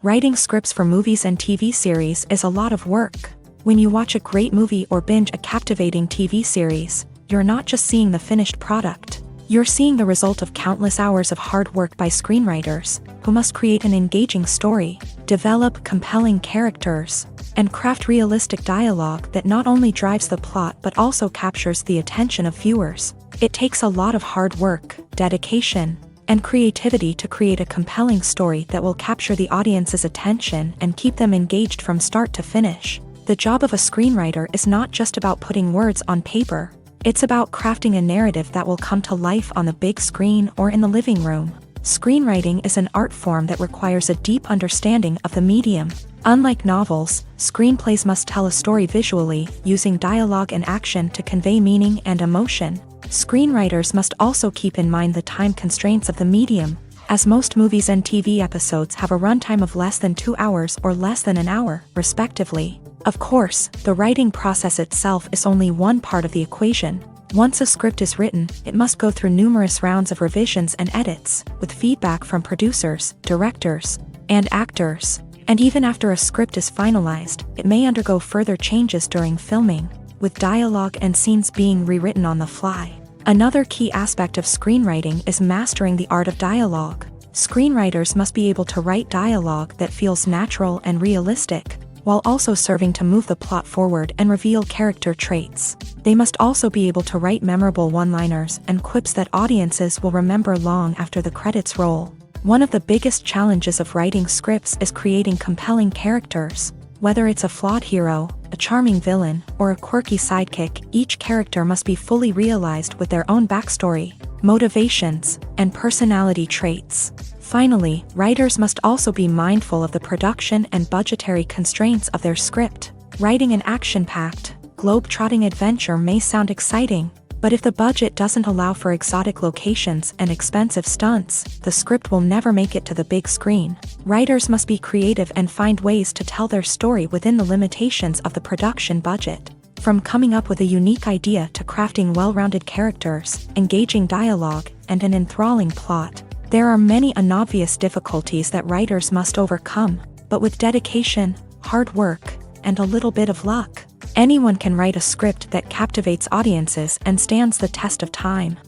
Writing scripts for movies and TV series is a lot of work. When you watch a great movie or binge a captivating TV series, you're not just seeing the finished product. You're seeing the result of countless hours of hard work by screenwriters, who must create an engaging story, develop compelling characters, and craft realistic dialogue that not only drives the plot but also captures the attention of viewers. It takes a lot of hard work, dedication, and creativity to create a compelling story that will capture the audience's attention and keep them engaged from start to finish. The job of a screenwriter is not just about putting words on paper. It's about crafting a narrative that will come to life on the big screen or in the living room. Screenwriting is an art form that requires a deep understanding of the medium. Unlike novels, screenplays must tell a story visually, using dialogue and action to convey meaning and emotion. Screenwriters must also keep in mind the time constraints of the medium, as most movies and TV episodes have a runtime of less than 2 hours or less than an hour, respectively. Of course, the writing process itself is only one part of the equation. Once a script is written, it must go through numerous rounds of revisions and edits, with feedback from producers, directors, and actors. And even after a script is finalized, it may undergo further changes during filming, with dialogue and scenes being rewritten on the fly. Another key aspect of screenwriting is mastering the art of dialogue. Screenwriters must be able to write dialogue that feels natural and realistic, while also serving to move the plot forward and reveal character traits. They must also be able to write memorable one-liners and quips that audiences will remember long after the credits roll. One of the biggest challenges of writing scripts is creating compelling characters. Whether it's a flawed hero, a charming villain, or a quirky sidekick, each character must be fully realized with their own backstory, motivations, and personality traits. Finally, writers must also be mindful of the production and budgetary constraints of their script. Writing an action-packed, globe-trotting adventure may sound exciting, but if the budget doesn't allow for exotic locations and expensive stunts, the script will never make it to the big screen. Writers must be creative and find ways to tell their story within the limitations of the production budget. From coming up with a unique idea to crafting well-rounded characters, engaging dialogue, and an enthralling plot, there are many unobvious difficulties that writers must overcome, but with dedication, hard work, and a little bit of luck, anyone can write a script that captivates audiences and stands the test of time.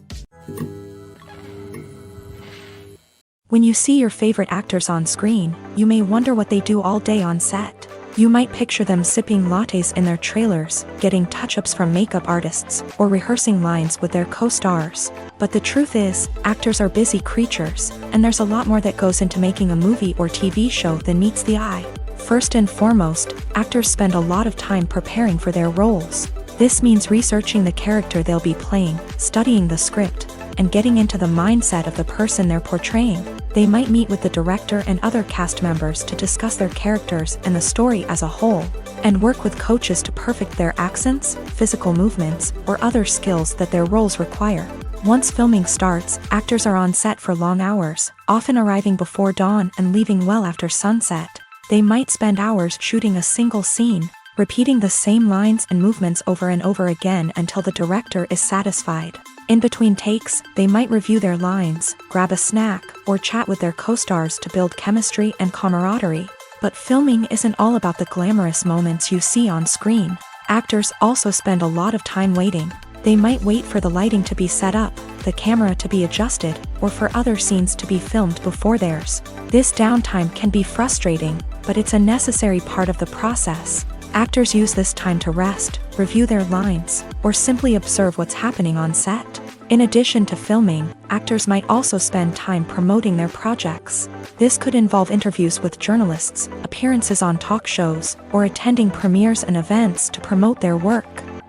When you see your favorite actors on screen, you may wonder what they do all day on set. You might picture them sipping lattes in their trailers, getting touch-ups from makeup artists, or rehearsing lines with their co-stars. But the truth is, actors are busy creatures, and there's a lot more that goes into making a movie or TV show than meets the eye. First and foremost, actors spend a lot of time preparing for their roles. This means researching the character they'll be playing, studying the script, and getting into the mindset of the person they're portraying. They might meet with the director and other cast members to discuss their characters and the story as a whole, and work with coaches to perfect their accents, physical movements, or other skills that their roles require. Once filming starts, actors are on set for long hours, often arriving before dawn and leaving well after sunset. They might spend hours shooting a single scene, repeating the same lines and movements over and over again until the director is satisfied. In between takes, they might review their lines, grab a snack, or chat with their co-stars to build chemistry and camaraderie. But filming isn't all about the glamorous moments you see on screen. Actors also spend a lot of time waiting. They might wait for the lighting to be set up, the camera to be adjusted, or for other scenes to be filmed before theirs. This downtime can be frustrating, but it's a necessary part of the process. Actors use this time to rest, review their lines, or simply observe what's happening on set. In addition to filming, actors might also spend time promoting their projects. This could involve interviews with journalists, appearances on talk shows, or attending premieres and events to promote their work.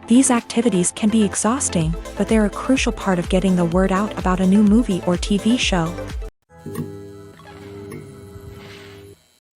These activities can be exhausting, but they're a crucial part of getting the word out about a new movie or TV show.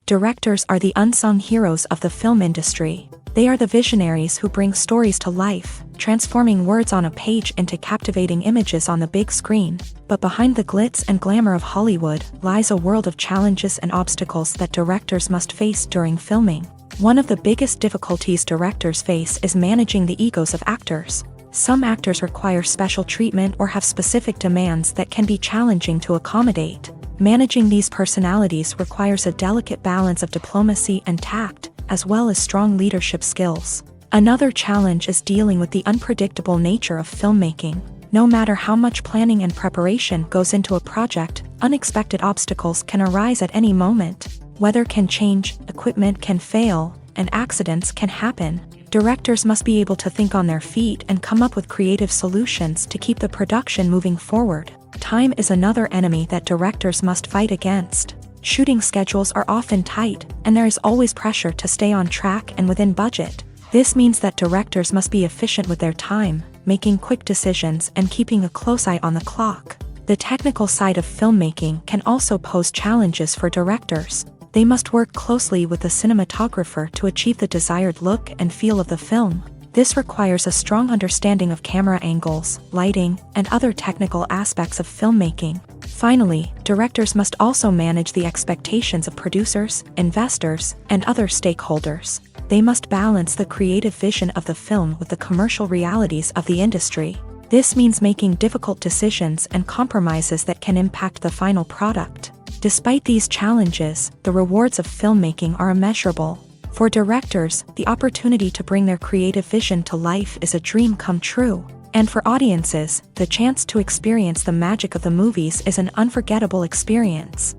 Directors are the unsung heroes of the film industry. They are the visionaries who bring stories to life, transforming words on a page into captivating images on the big screen. But behind the glitz and glamour of Hollywood lies a world of challenges and obstacles that directors must face during filming. One of the biggest difficulties directors face is managing the egos of actors. Some actors require special treatment or have specific demands that can be challenging to accommodate. Managing these personalities requires a delicate balance of diplomacy and tact, as well as strong leadership skills. Another challenge is dealing with the unpredictable nature of filmmaking. No matter how much planning and preparation goes into a project, unexpected obstacles can arise at any moment. Weather can change, equipment can fail, and accidents can happen. Directors must be able to think on their feet and come up with creative solutions to keep the production moving forward. Time is another enemy that directors must fight against. Shooting schedules are often tight, and there is always pressure to stay on track and within budget. This means that directors must be efficient with their time, making quick decisions and keeping a close eye on the clock. The technical side of filmmaking can also pose challenges for directors. They must work closely with the cinematographer to achieve the desired look and feel of the film. This requires a strong understanding of camera angles, lighting, and other technical aspects of filmmaking. Finally, directors must also manage the expectations of producers, investors, and other stakeholders. They must balance the creative vision of the film with the commercial realities of the industry. This means making difficult decisions and compromises that can impact the final product. Despite these challenges, the rewards of filmmaking are immeasurable. For directors, the opportunity to bring their creative vision to life is a dream come true. And for audiences, the chance to experience the magic of the movies is an unforgettable experience.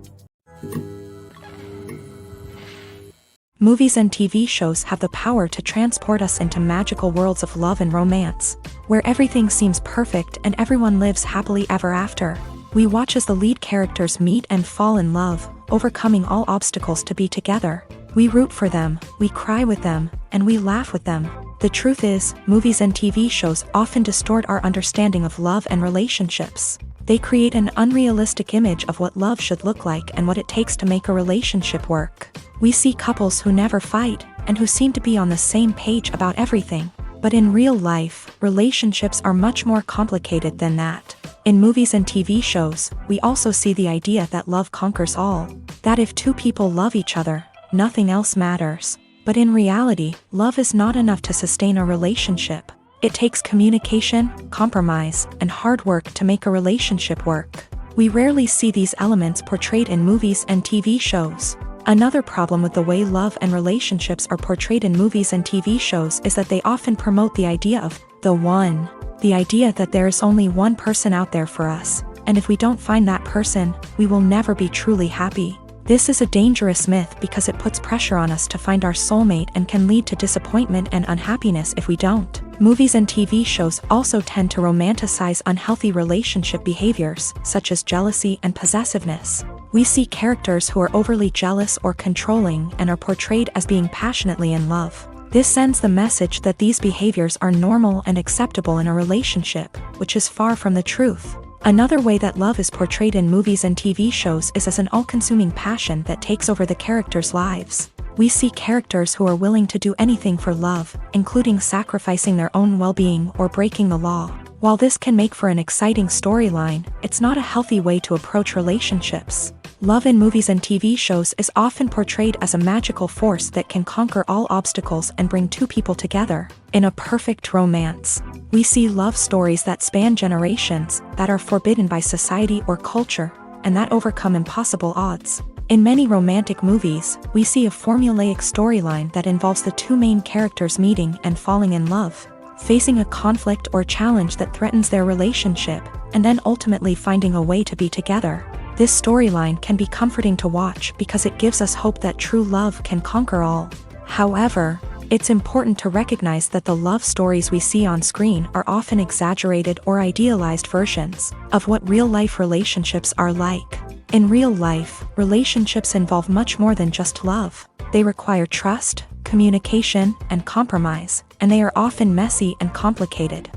Movies and TV shows have the power to transport us into magical worlds of love and romance, where everything seems perfect and everyone lives happily ever after. We watch as the lead characters meet and fall in love, overcoming all obstacles to be together. We root for them, we cry with them, and we laugh with them. The truth is, movies and TV shows often distort our understanding of love and relationships. They create an unrealistic image of what love should look like and what it takes to make a relationship work. We see couples who never fight, and who seem to be on the same page about everything. But in real life, relationships are much more complicated than that. In movies and TV shows, we also see the idea that love conquers all. That if two people love each other, nothing else matters. But in reality, love is not enough to sustain a relationship. It takes communication, compromise, and hard work to make a relationship work. We rarely see these elements portrayed in movies and TV shows. Another problem with the way love and relationships are portrayed in movies and TV shows is that they often promote the idea of the one. The idea that there is only one person out there for us, and if we don't find that person, we will never be truly happy. This is a dangerous myth because it puts pressure on us to find our soulmate and can lead to disappointment and unhappiness if we don't. Movies and TV shows also tend to romanticize unhealthy relationship behaviors, such as jealousy and possessiveness. We see characters who are overly jealous or controlling and are portrayed as being passionately in love. This sends the message that these behaviors are normal and acceptable in a relationship, which is far from the truth. Another way that love is portrayed in movies and TV shows is as an all-consuming passion that takes over the characters' lives. We see characters who are willing to do anything for love, including sacrificing their own well-being or breaking the law. While this can make for an exciting storyline, it's not a healthy way to approach relationships. Love in movies and TV shows is often portrayed as a magical force that can conquer all obstacles and bring two people together. In a perfect romance, we see love stories that span generations, that are forbidden by society or culture, and that overcome impossible odds. In many romantic movies, we see a formulaic storyline that involves the two main characters meeting and falling in love, facing a conflict or challenge that threatens their relationship, and then ultimately finding a way to be together. This storyline can be comforting to watch because it gives us hope that true love can conquer all. However, It's important to recognize that the love stories we see on screen are often exaggerated or idealized versions of what real-life relationships are like. In real life, relationships involve much more than just love. They require trust, communication, and compromise, and they are often messy and complicated.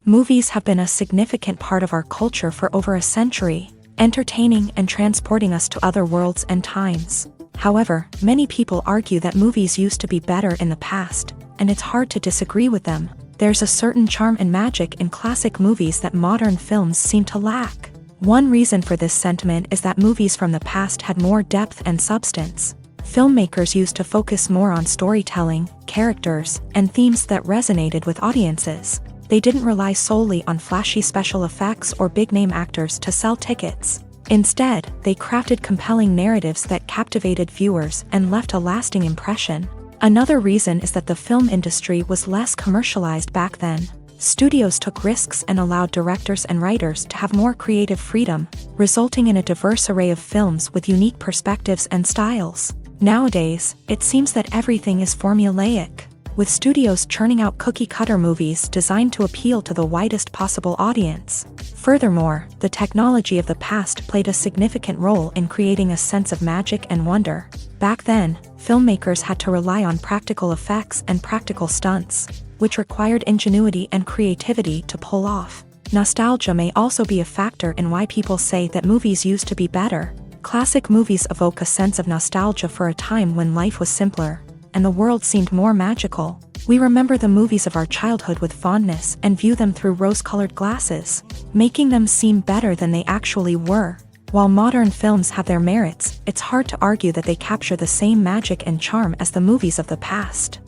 Movies have been a significant part of our culture for over a century, entertaining and transporting us to other worlds and times. However, many people argue that movies used to be better in the past, and it's hard to disagree with them. There's a certain charm and magic in classic movies that modern films seem to lack. One reason for this sentiment is that movies from the past had more depth and substance. Filmmakers used to focus more on storytelling, characters, and themes that resonated with audiences. They didn't rely solely on flashy special effects or big-name actors to sell tickets. Instead, they crafted compelling narratives that captivated viewers and left a lasting impression. Another reason is that the film industry was less commercialized back then. Studios took risks and allowed directors and writers to have more creative freedom, resulting in a diverse array of films with unique perspectives and styles. Nowadays, it seems that everything is formulaic, with studios churning out cookie-cutter movies designed to appeal to the widest possible audience. Furthermore, the technology of the past played a significant role in creating a sense of magic and wonder. Back then, filmmakers had to rely on practical effects and practical stunts, which required ingenuity and creativity to pull off. Nostalgia may also be a factor in why people say that movies used to be better. Classic movies evoke a sense of nostalgia for a time when life was simpler, and the world seemed more magical. We remember the movies of our childhood with fondness and view them through rose-colored glasses, making them seem better than they actually were. While modern films have their merits, it's hard to argue that they capture the same magic and charm as the movies of the past.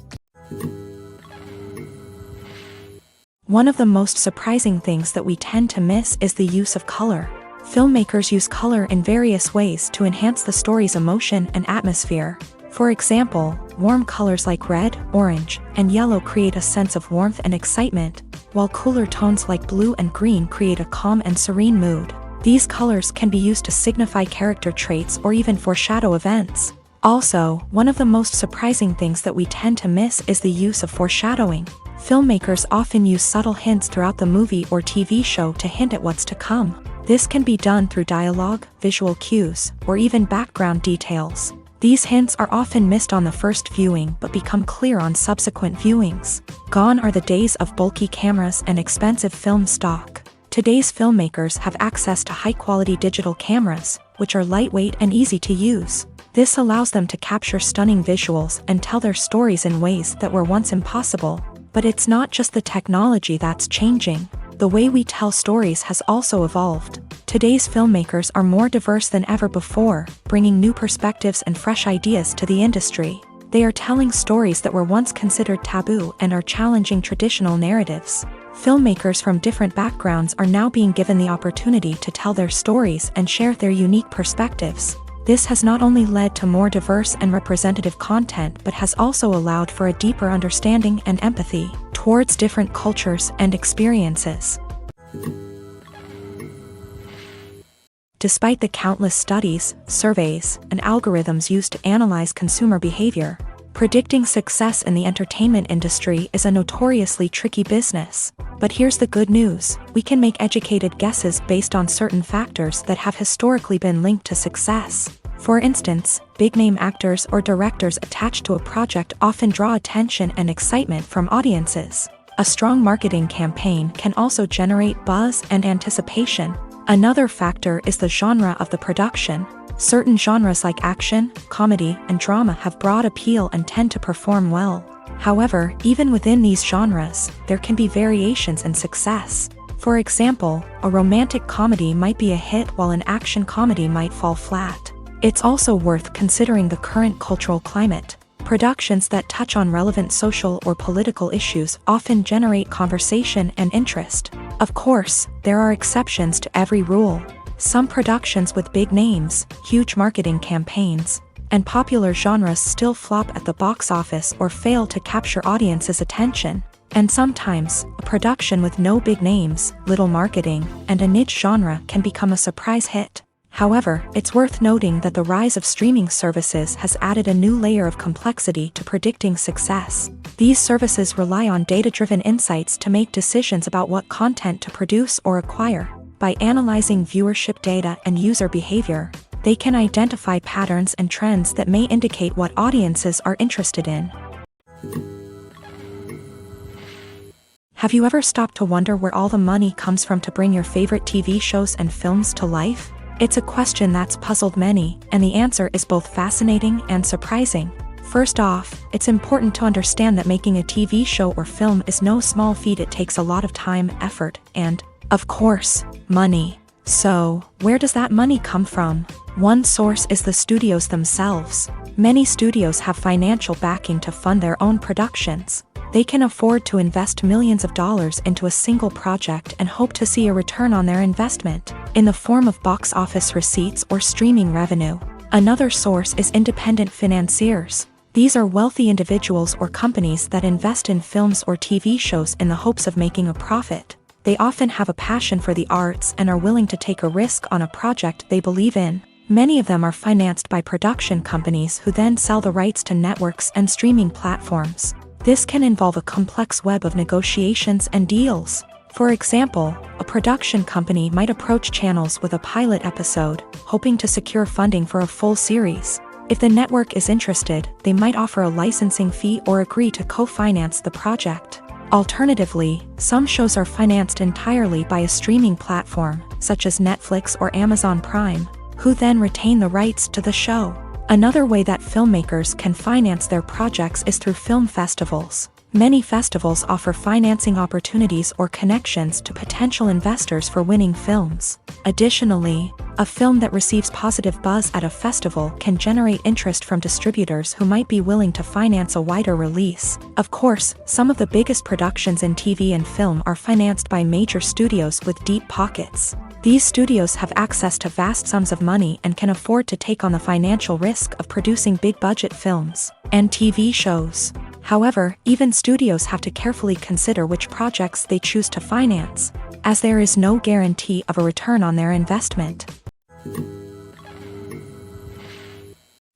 One of the most surprising things that we tend to miss is the use of color. Filmmakers use color in various ways to enhance the story's emotion and atmosphere. For example, warm colors like red, orange, and yellow create a sense of warmth and excitement, while cooler tones like blue and green create a calm and serene mood. These colors can be used to signify character traits or even foreshadow events. Also, one of the most surprising things that we tend to miss is the use of foreshadowing. Filmmakers often use subtle hints throughout the movie or TV show to hint at what's to come. This can be done through dialogue, visual cues, or even background details. These hints are often missed on the first viewing but become clear on subsequent viewings. Gone are the days of bulky cameras and expensive film stock. Today's filmmakers have access to high-quality digital cameras, which are lightweight and easy to use. This allows them to capture stunning visuals and tell their stories in ways that were once impossible. But it's not just the technology that's changing. The way we tell stories has also evolved. Today's filmmakers are more diverse than ever before, bringing new perspectives and fresh ideas to the industry. They are telling stories that were once considered taboo and are challenging traditional narratives. Filmmakers from different backgrounds are now being given the opportunity to tell their stories and share their unique perspectives. This has not only led to more diverse and representative content but has also allowed for a deeper understanding and empathy towards different cultures and experiences. Despite the countless studies, surveys, and algorithms used to analyze consumer behavior, predicting success in the entertainment industry is a notoriously tricky business. But here's the good news: we can make educated guesses based on certain factors that have historically been linked to success. For instance, big-name actors or directors attached to a project often draw attention and excitement from audiences. A strong marketing campaign can also generate buzz and anticipation. Another factor is the genre of the production. Certain genres like action, comedy, and drama have broad appeal and tend to perform well. However, even within these genres, there can be variations in success. For example, a romantic comedy might be a hit while an action comedy might fall flat. It's also worth considering the current cultural climate. Productions that touch on relevant social or political issues often generate conversation and interest. Of course, there are exceptions to every rule. Some productions with big names, huge marketing campaigns, and popular genres still flop at the box office or fail to capture audiences' attention. And sometimes, a production with no big names, little marketing, and a niche genre can become a surprise hit. However, it's worth noting that the rise of streaming services has added a new layer of complexity to predicting success. These services rely on data-driven insights to make decisions about what content to produce or acquire. By analyzing viewership data and user behavior, they can identify patterns and trends that may indicate what audiences are interested in. Have you ever stopped to wonder where all the money comes from to bring your favorite TV shows and films to life? It's a question that's puzzled many, and the answer is both fascinating and surprising. First off, it's important to understand that making a TV show or film is no small feat. It takes a lot of time, effort, and, of course, money. So, where does that money come from? One source is the studios themselves. Many studios have financial backing to fund their own productions. They can afford to invest millions of dollars into a single project and hope to see a return on their investment, in the form of box office receipts or streaming revenue. Another source is independent financiers. These are wealthy individuals or companies that invest in films or TV shows in the hopes of making a profit. They often have a passion for the arts and are willing to take a risk on a project they believe in. Many of them are financed by production companies who then sell the rights to networks and streaming platforms. This can involve a complex web of negotiations and deals. For example, a production company might approach channels with a pilot episode, hoping to secure funding for a full series. If the network is interested, they might offer a licensing fee or agree to co-finance the project. Alternatively, some shows are financed entirely by a streaming platform, such as Netflix or Amazon Prime, who then retain the rights to the show. Another way that filmmakers can finance their projects is through film festivals. Many festivals offer financing opportunities or connections to potential investors for winning films. Additionally, a film that receives positive buzz at a festival can generate interest from distributors who might be willing to finance a wider release. Of course, some of the biggest productions in TV and film are financed by major studios with deep pockets. These studios have access to vast sums of money and can afford to take on the financial risk of producing big-budget films and TV shows. However, even studios have to carefully consider which projects they choose to finance, as there is no guarantee of a return on their investment.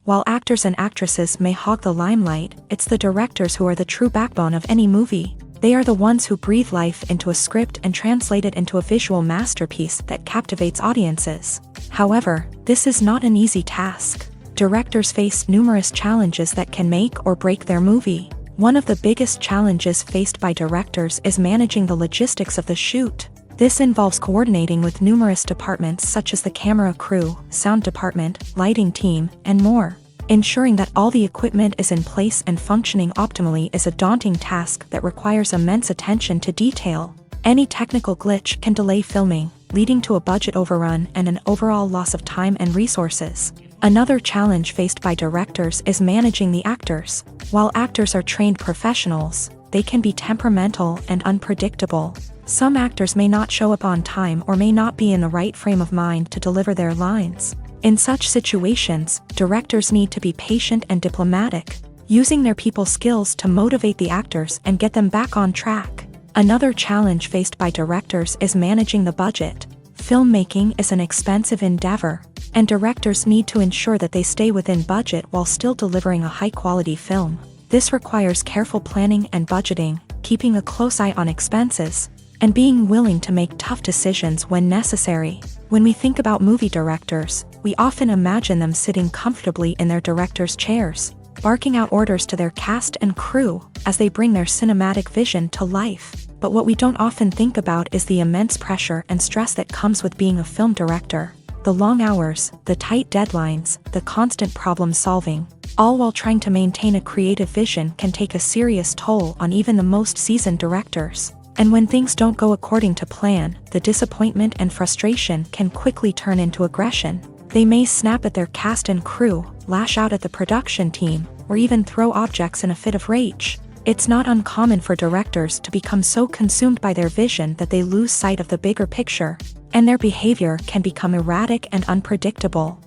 While actors and actresses may hog the limelight, it's the directors who are the true backbone of any movie. They are the ones who breathe life into a script and translate it into a visual masterpiece that captivates audiences. However, this is not an easy task. Directors face numerous challenges that can make or break their movie. One of the biggest challenges faced by directors is managing the logistics of the shoot. This involves coordinating with numerous departments such as the camera crew, sound department, lighting team, and more. Ensuring that all the equipment is in place and functioning optimally is a daunting task that requires immense attention to detail. Any technical glitch can delay filming, leading to a budget overrun and an overall loss of time and resources. Another challenge faced by directors is managing the actors. While actors are trained professionals, they can be temperamental and unpredictable. Some actors may not show up on time or may not be in the right frame of mind to deliver their lines. In such situations, directors need to be patient and diplomatic, using their people skills to motivate the actors and get them back on track. Another challenge faced by directors is managing the budget. Filmmaking is an expensive endeavor, and directors need to ensure that they stay within budget while still delivering a high-quality film. This requires careful planning and budgeting, keeping a close eye on expenses, and being willing to make tough decisions when necessary. When we think about movie directors, we often imagine them sitting comfortably in their director's chairs, barking out orders to their cast and crew as they bring their cinematic vision to life. But what we don't often think about is the immense pressure and stress that comes with being a film director. The long hours, the tight deadlines, the constant problem solving, all while trying to maintain a creative vision can take a serious toll on even the most seasoned directors. And when things don't go according to plan, the disappointment and frustration can quickly turn into aggression. They may snap at their cast and crew, lash out at the production team, or even throw objects in a fit of rage. It's not uncommon for directors to become so consumed by their vision that they lose sight of the bigger picture, and their behavior can become erratic and unpredictable.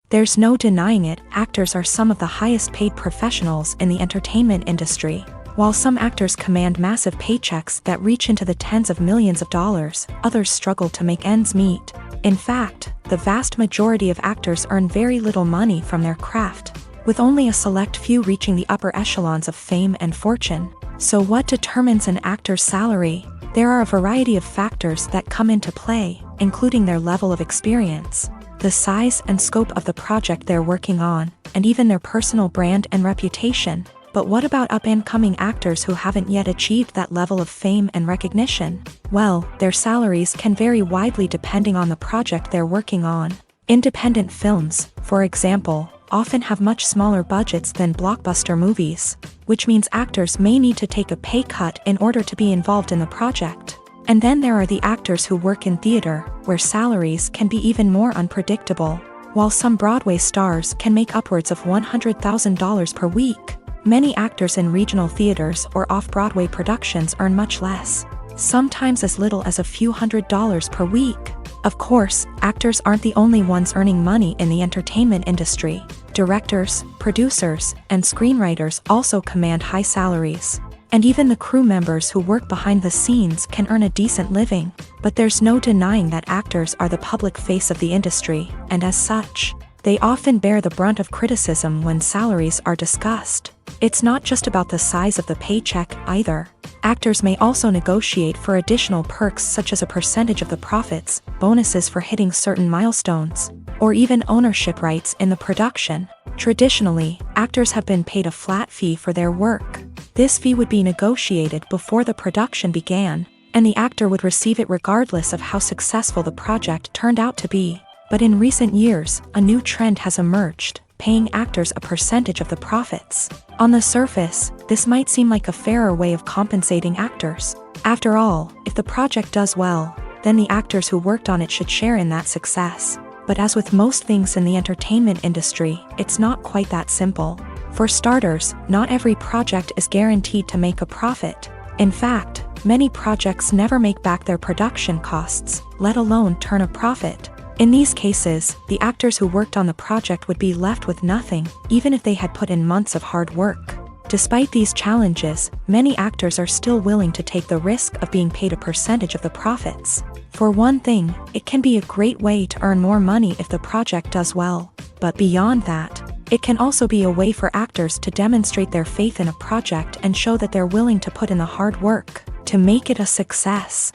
There's no denying it, actors are some of the highest paid professionals in the entertainment industry. While some actors command massive paychecks that reach into the tens of millions of dollars, others struggle to make ends meet. In fact, the vast majority of actors earn very little money from their craft, with only a select few reaching the upper echelons of fame and fortune. So what determines an actor's salary? There are a variety of factors that come into play, including their level of experience, the size and scope of the project they're working on, and even their personal brand and reputation. But what about up-and-coming actors who haven't yet achieved that level of fame and recognition? Well, their salaries can vary widely depending on the project they're working on. Independent films, for example, often have much smaller budgets than blockbuster movies, which means actors may need to take a pay cut in order to be involved in the project. And then there are the actors who work in theater, where salaries can be even more unpredictable. While some Broadway stars can make upwards of $100,000 per week, many actors in regional theaters or off-Broadway productions earn much less, sometimes as little as a few $100s per week. Of course, actors aren't the only ones earning money in the entertainment industry. Directors, producers, and screenwriters also command high salaries. And even the crew members who work behind the scenes can earn a decent living. But there's no denying that actors are the public face of the industry, and as such, they often bear the brunt of criticism when salaries are discussed. It's not just about the size of the paycheck, either. Actors may also negotiate for additional perks such as a percentage of the profits, bonuses for hitting certain milestones, or even ownership rights in the production. Traditionally, actors have been paid a flat fee for their work. This fee would be negotiated before the production began, and the actor would receive it regardless of how successful the project turned out to be. But in recent years, a new trend has emerged, paying actors a percentage of the profits. On the surface, this might seem like a fairer way of compensating actors. After all, if the project does well, then the actors who worked on it should share in that success. But as with most things in the entertainment industry, it's not quite that simple. For starters, not every project is guaranteed to make a profit. In fact, many projects never make back their production costs, let alone turn a profit. In these cases, the actors who worked on the project would be left with nothing, even if they had put in months of hard work. Despite these challenges, many actors are still willing to take the risk of being paid a percentage of the profits. For one thing, it can be a great way to earn more money if the project does well. But beyond that, it can also be a way for actors to demonstrate their faith in a project and show that they're willing to put in the hard work to make it a success.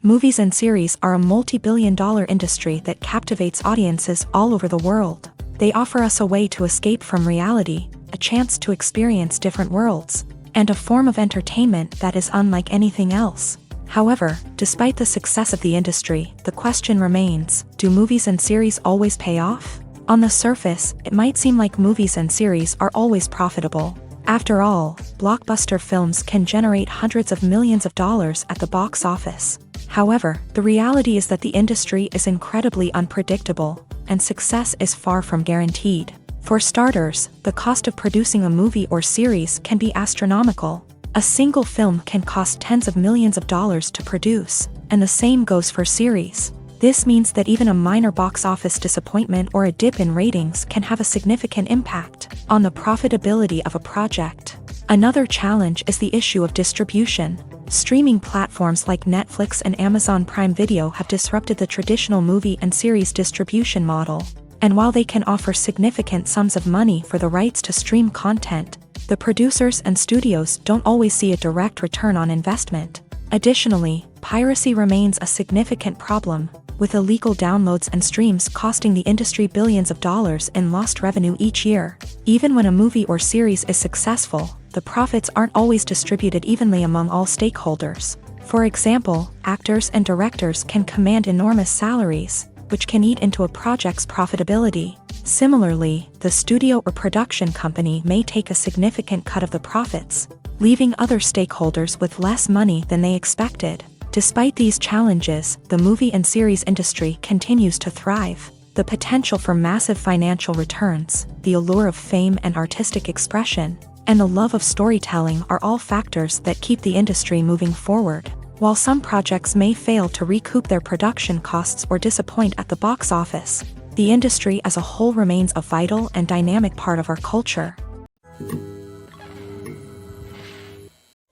Movies and series are a multi-billion-dollar industry that captivates audiences all over the world. They offer us a way to escape from reality, a chance to experience different worlds, and a form of entertainment that is unlike anything else. However, despite the success of the industry, the question remains, do movies and series always pay off? On the surface, it might seem like movies and series are always profitable. After all, blockbuster films can generate hundreds of millions of dollars at the box office. However, the reality is that the industry is incredibly unpredictable, and success is far from guaranteed. For starters, the cost of producing a movie or series can be astronomical. A single film can cost tens of millions of dollars to produce, and the same goes for series. This means that even a minor box office disappointment or a dip in ratings can have a significant impact on the profitability of a project. Another challenge is the issue of distribution. Streaming platforms like Netflix and Amazon Prime Video have disrupted the traditional movie and series distribution model. And while they can offer significant sums of money for the rights to stream content, the producers and studios don't always see a direct return on investment. Additionally, piracy remains a significant problem, with illegal downloads and streams costing the industry billions of dollars in lost revenue each year. Even when a movie or series is successful, the profits aren't always distributed evenly among all stakeholders. For example, actors and directors can command enormous salaries, which can eat into a project's profitability. Similarly, the studio or production company may take a significant cut of the profits, leaving other stakeholders with less money than they expected. Despite these challenges, the movie and series industry continues to thrive. The potential for massive financial returns, the allure of fame and artistic expression, and the love of storytelling are all factors that keep the industry moving forward. While some projects may fail to recoup their production costs or disappoint at the box office, the industry as a whole remains a vital and dynamic part of our culture.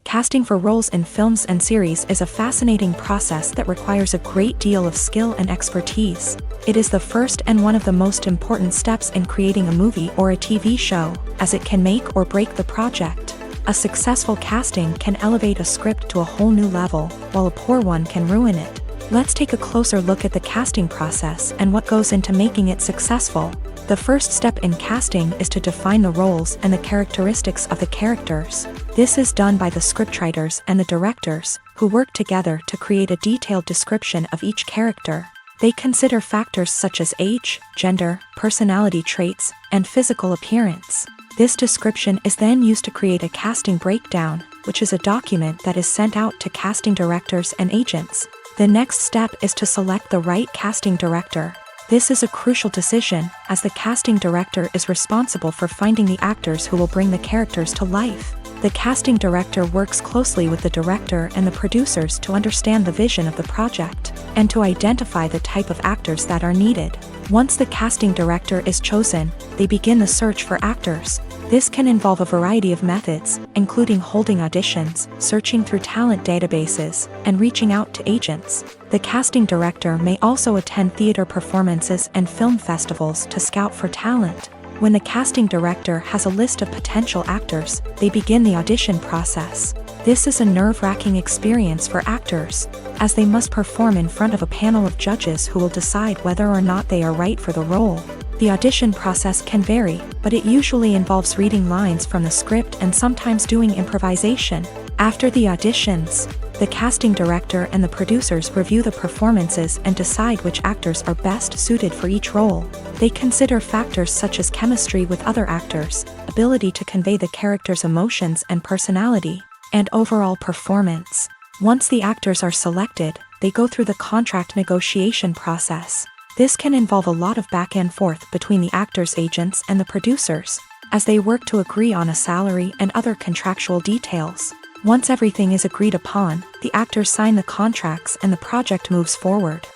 Casting for roles in films and series is a fascinating process that requires a great deal of skill and expertise. It is the first and one of the most important steps in creating a movie or a TV show, as it can make or break the project. A successful casting can elevate a script to a whole new level, while a poor one can ruin it. Let's take a closer look at the casting process and what goes into making it successful. The first step in casting is to define the roles and the characteristics of the characters. This is done by the scriptwriters and the directors, who work together to create a detailed description of each character. They consider factors such as age, gender, personality traits, and physical appearance. This description is then used to create a casting breakdown, which is a document that is sent out to casting directors and agents. The next step is to select the right casting director. This is a crucial decision, as the casting director is responsible for finding the actors who will bring the characters to life. The casting director works closely with the director and the producers to understand the vision of the project, and to identify the type of actors that are needed. Once the casting director is chosen, they begin the search for actors. This can involve a variety of methods, including holding auditions, searching through talent databases, and reaching out to agents. The casting director may also attend theater performances and film festivals to scout for talent. When the casting director has a list of potential actors, they begin the audition process. This is a nerve-wracking experience for actors, as they must perform in front of a panel of judges who will decide whether or not they are right for the role. The audition process can vary, but it usually involves reading lines from the script and sometimes doing improvisation. After the auditions, the casting director and the producers review the performances and decide which actors are best suited for each role. They consider factors such as chemistry with other actors, ability to convey the character's emotions and personality, and overall performance. Once the actors are selected, they go through the contract negotiation process. This can involve a lot of back and forth between the actors' agents and the producers, as they work to agree on a salary and other contractual details. Once everything is agreed upon, the actors sign the contracts and the project moves forward.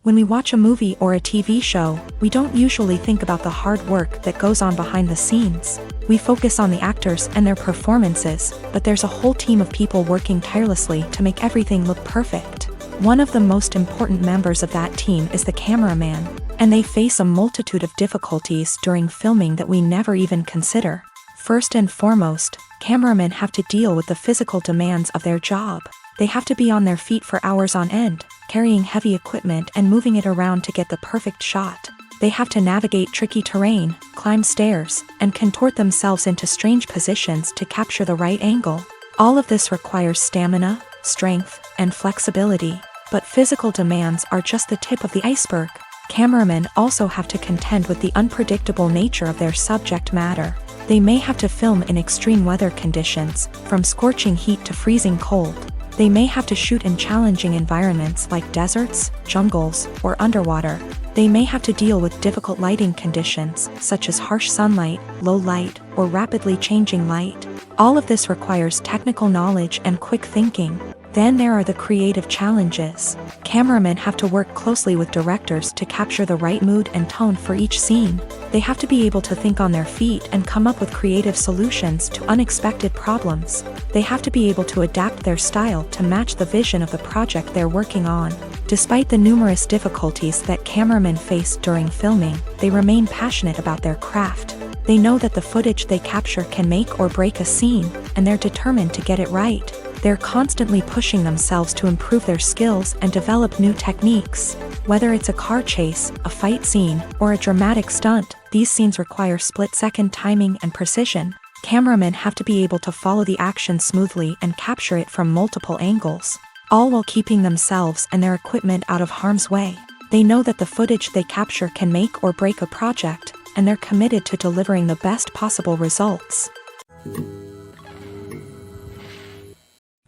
When we watch a movie or a TV show, we don't usually think about the hard work that goes on behind the scenes. We focus on the actors and their performances, but there's a whole team of people working tirelessly to make everything look perfect. One of the most important members of that team is the cameraman, and they face a multitude of difficulties during filming that we never even consider. First and foremost, cameramen have to deal with the physical demands of their job. They have to be on their feet for hours on end, carrying heavy equipment and moving it around to get the perfect shot. They have to navigate tricky terrain, climb stairs, and contort themselves into strange positions to capture the right angle. All of this requires stamina, strength, and flexibility. But physical demands are just the tip of the iceberg. Cameramen also have to contend with the unpredictable nature of their subject matter. They may have to film in extreme weather conditions, from scorching heat to freezing cold. They may have to shoot in challenging environments like deserts, jungles, or underwater. They may have to deal with difficult lighting conditions, such as harsh sunlight, low light, or rapidly changing light. All of this requires technical knowledge and quick thinking. Then there are the creative challenges. Cameramen have to work closely with directors to capture the right mood and tone for each scene. They have to be able to think on their feet and come up with creative solutions to unexpected problems. They have to be able to adapt their style to match the vision of the project they're working on. Despite the numerous difficulties that cameramen face during filming, they remain passionate about their craft. They know that the footage they capture can make or break a scene, and they're determined to get it right. They're constantly pushing themselves to improve their skills and develop new techniques. Whether it's a car chase, a fight scene, or a dramatic stunt, these scenes require split-second timing and precision. Cameramen have to be able to follow the action smoothly and capture it from multiple angles, all while keeping themselves and their equipment out of harm's way. They know that the footage they capture can make or break a project, and they're committed to delivering the best possible results.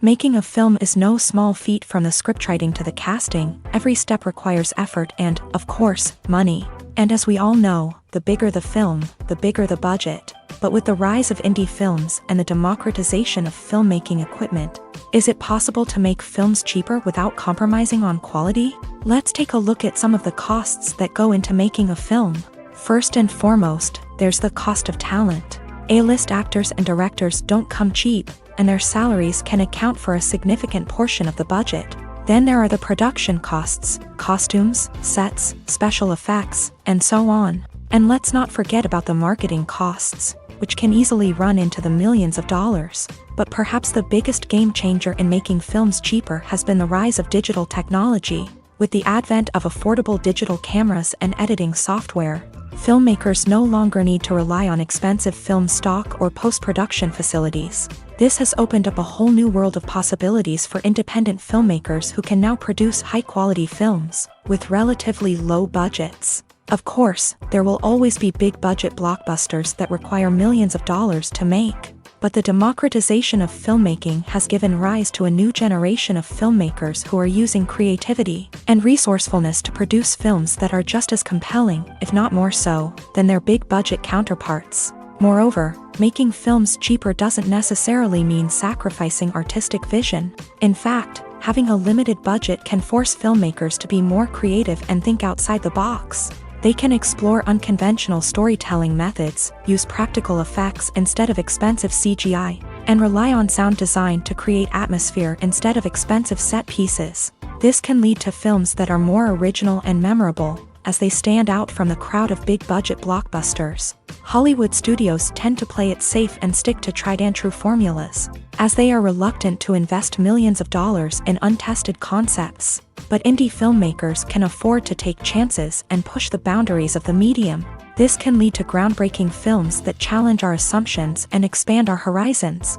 Making a film is no small feat. From the scriptwriting to the casting. Every step requires effort and, of course, money. And as we all know, the bigger the film, the bigger the budget. But with the rise of indie films and the democratization of filmmaking equipment, is it possible to make films cheaper without compromising on quality? Let's take a look at some of the costs that go into making a film. First and foremost, there's the cost of talent. A-list actors and directors don't come cheap, and their salaries can account for a significant portion of the budget. Then there are the production costs, costumes, sets, special effects, and so on. And let's not forget about the marketing costs, which can easily run into the millions of dollars. But perhaps the biggest game changer in making films cheaper has been the rise of digital technology. With the advent of affordable digital cameras and editing software, filmmakers no longer need to rely on expensive film stock or post-production facilities. This has opened up a whole new world of possibilities for independent filmmakers who can now produce high-quality films with relatively low budgets. Of course, there will always be big-budget blockbusters that require millions of dollars to make. But the democratization of filmmaking has given rise to a new generation of filmmakers who are using creativity and resourcefulness to produce films that are just as compelling, if not more so, than their big-budget counterparts. Moreover, making films cheaper doesn't necessarily mean sacrificing artistic vision. In fact, having a limited budget can force filmmakers to be more creative and think outside the box. They can explore unconventional storytelling methods, use practical effects instead of expensive CGI, and rely on sound design to create atmosphere instead of expensive set pieces. This can lead to films that are more original and memorable, as they stand out from the crowd of big-budget blockbusters. Hollywood studios tend to play it safe and stick to tried-and-true formulas, as they are reluctant to invest millions of dollars in untested concepts. But indie filmmakers can afford to take chances and push the boundaries of the medium. This can lead to groundbreaking films that challenge our assumptions and expand our horizons.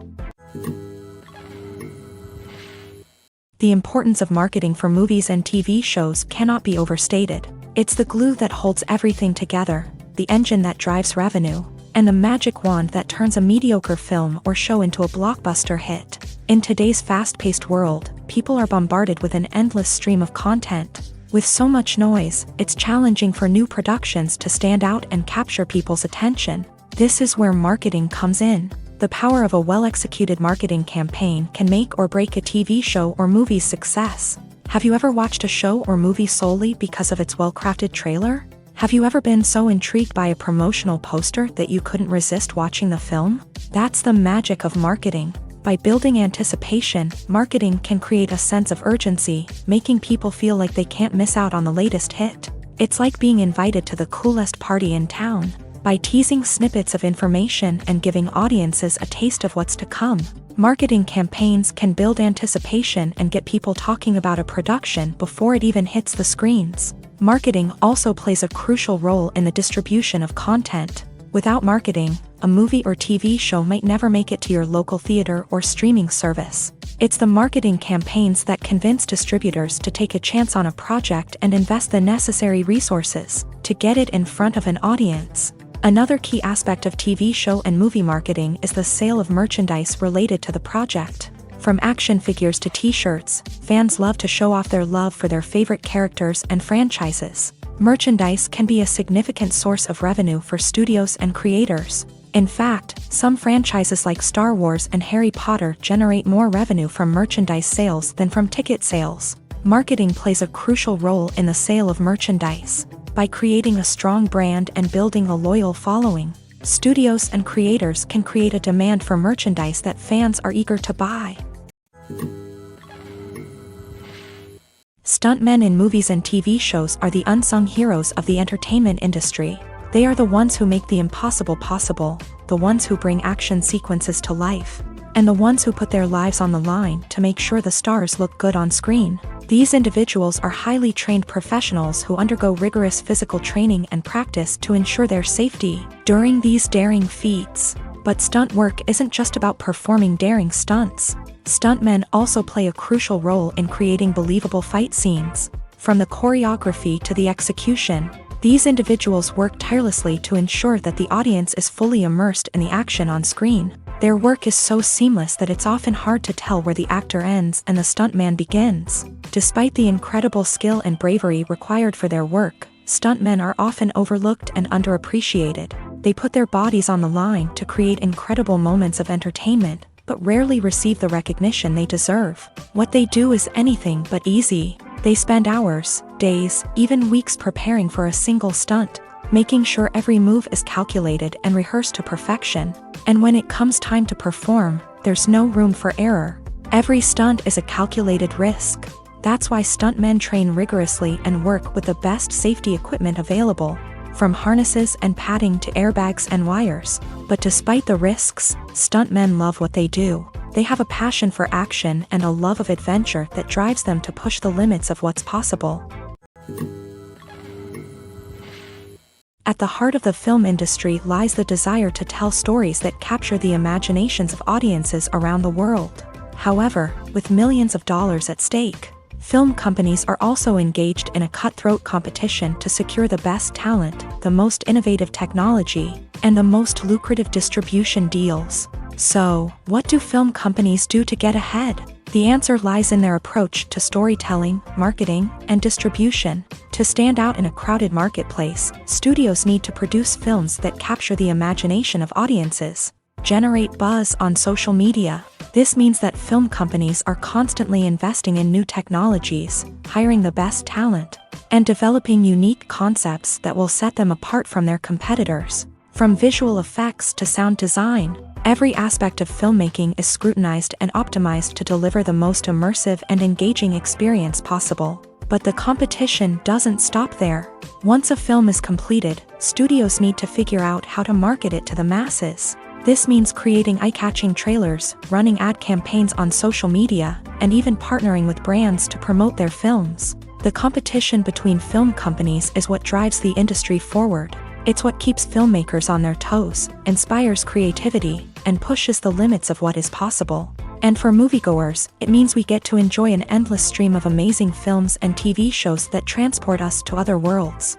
The importance of marketing for movies and TV shows cannot be overstated. It's the glue that holds everything together, the engine that drives revenue, and the magic wand that turns a mediocre film or show into a blockbuster hit. In today's fast-paced world, people are bombarded with an endless stream of content. With so much noise, it's challenging for new productions to stand out and capture people's attention. This is where marketing comes in. The power of a well-executed marketing campaign can make or break a TV show or movie's success. Have you ever watched a show or movie solely because of its well-crafted trailer? Have you ever been so intrigued by a promotional poster that you couldn't resist watching the film? That's the magic of marketing. By building anticipation, marketing can create a sense of urgency, making people feel like they can't miss out on the latest hit. It's like being invited to the coolest party in town. By teasing snippets of information and giving audiences a taste of what's to come, marketing campaigns can build anticipation and get people talking about a production before it even hits the screens. Marketing also plays a crucial role in the distribution of content. Without marketing, a movie or TV show might never make it to your local theater or streaming service. It's the marketing campaigns that convince distributors to take a chance on a project and invest the necessary resources to get it in front of an audience. Another key aspect of TV show and movie marketing is the sale of merchandise related to the project. From action figures to t-shirts, fans love to show off their love for their favorite characters and franchises. Merchandise can be a significant source of revenue for studios and creators. In fact, some franchises like Star Wars and Harry Potter generate more revenue from merchandise sales than from ticket sales. Marketing plays a crucial role in the sale of merchandise. By creating a strong brand and building a loyal following, studios and creators can create a demand for merchandise that fans are eager to buy. Stuntmen in movies and TV shows are the unsung heroes of the entertainment industry. They are the ones who make the impossible possible, the ones who bring action sequences to life, and the ones who put their lives on the line to make sure the stars look good on screen. These individuals are highly trained professionals who undergo rigorous physical training and practice to ensure their safety during these daring feats. But stunt work isn't just about performing daring stunts. Stuntmen also play a crucial role in creating believable fight scenes. From the choreography to the execution, these individuals work tirelessly to ensure that the audience is fully immersed in the action on screen. Their work is so seamless that it's often hard to tell where the actor ends and the stuntman begins. Despite the incredible skill and bravery required for their work, stuntmen are often overlooked and underappreciated. They put their bodies on the line to create incredible moments of entertainment, but rarely receive the recognition they deserve. What they do is anything but easy. They spend hours, days, even weeks preparing for a single stunt, making sure every move is calculated and rehearsed to perfection. And when it comes time to perform, there's no room for error. Every stunt is a calculated risk. That's why stuntmen train rigorously and work with the best safety equipment available, from harnesses and padding to airbags and wires. But despite the risks, stuntmen love what they do. They have a passion for action and a love of adventure that drives them to push the limits of what's possible. At the heart of the film industry lies the desire to tell stories that capture the imaginations of audiences around the world. However, with millions of dollars at stake, film companies are also engaged in a cutthroat competition to secure the best talent, the most innovative technology, and the most lucrative distribution deals. So, what do film companies do to get ahead? The answer lies in their approach to storytelling, marketing, and distribution. To stand out in a crowded marketplace, studios need to produce films that capture the imagination of audiences, generate buzz on social media. This means that film companies are constantly investing in new technologies, hiring the best talent, and developing unique concepts that will set them apart from their competitors. From visual effects to sound design, every aspect of filmmaking is scrutinized and optimized to deliver the most immersive and engaging experience possible. But the competition doesn't stop there. Once a film is completed, studios need to figure out how to market it to the masses. This means creating eye-catching trailers, running ad campaigns on social media, and even partnering with brands to promote their films. The competition between film companies is what drives the industry forward. It's what keeps filmmakers on their toes, inspires creativity, and pushes the limits of what is possible. And for moviegoers, it means we get to enjoy an endless stream of amazing films and TV shows that transport us to other worlds.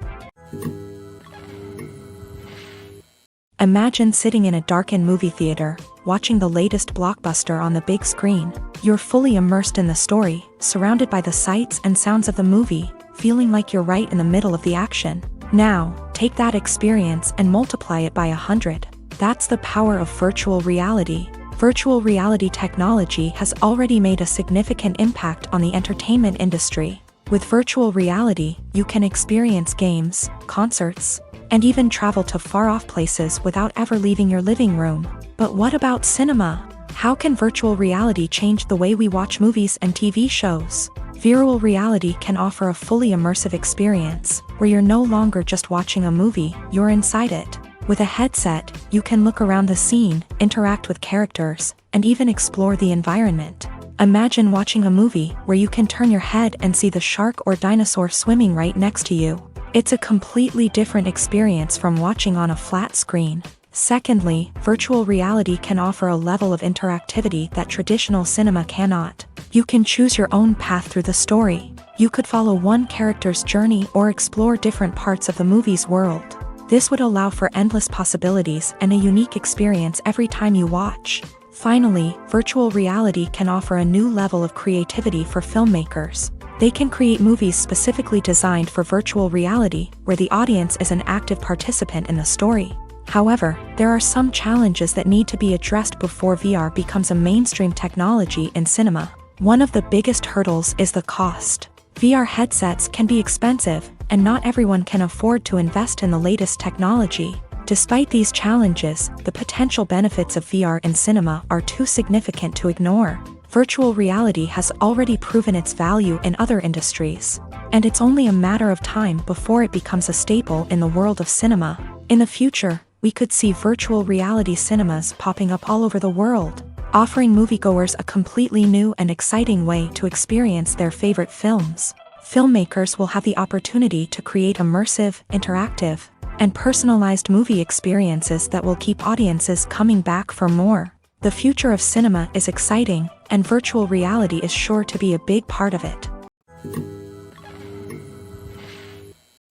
Imagine sitting in a darkened movie theater, watching the latest blockbuster on the big screen. You're fully immersed in the story, surrounded by the sights and sounds of the movie, feeling like you're right in the middle of the action. Now, take that experience and multiply it by 100. That's the power of virtual reality. Virtual reality technology has already made a significant impact on the entertainment industry. With virtual reality, you can experience games, concerts, and even travel to far-off places without ever leaving your living room. But what about cinema? How can virtual reality change the way we watch movies and TV shows? Virtual reality can offer a fully immersive experience, where you're no longer just watching a movie, you're inside it. With a headset, you can look around the scene, interact with characters, and even explore the environment. Imagine watching a movie where you can turn your head and see the shark or dinosaur swimming right next to you. It's a completely different experience from watching on a flat screen. Secondly, virtual reality can offer a level of interactivity that traditional cinema cannot. You can choose your own path through the story. You could follow one character's journey or explore different parts of the movie's world. This would allow for endless possibilities and a unique experience every time you watch. Finally, virtual reality can offer a new level of creativity for filmmakers. They can create movies specifically designed for virtual reality, where the audience is an active participant in the story. However, there are some challenges that need to be addressed before VR becomes a mainstream technology in cinema. One of the biggest hurdles is the cost. VR headsets can be expensive, and not everyone can afford to invest in the latest technology. Despite these challenges, the potential benefits of VR in cinema are too significant to ignore. Virtual reality has already proven its value in other industries, and it's only a matter of time before it becomes a staple in the world of cinema. In the future, we could see virtual reality cinemas popping up all over the world, offering moviegoers a completely new and exciting way to experience their favorite films. Filmmakers will have the opportunity to create immersive, interactive, and personalized movie experiences that will keep audiences coming back for more. The future of cinema is exciting, and virtual reality is sure to be a big part of it.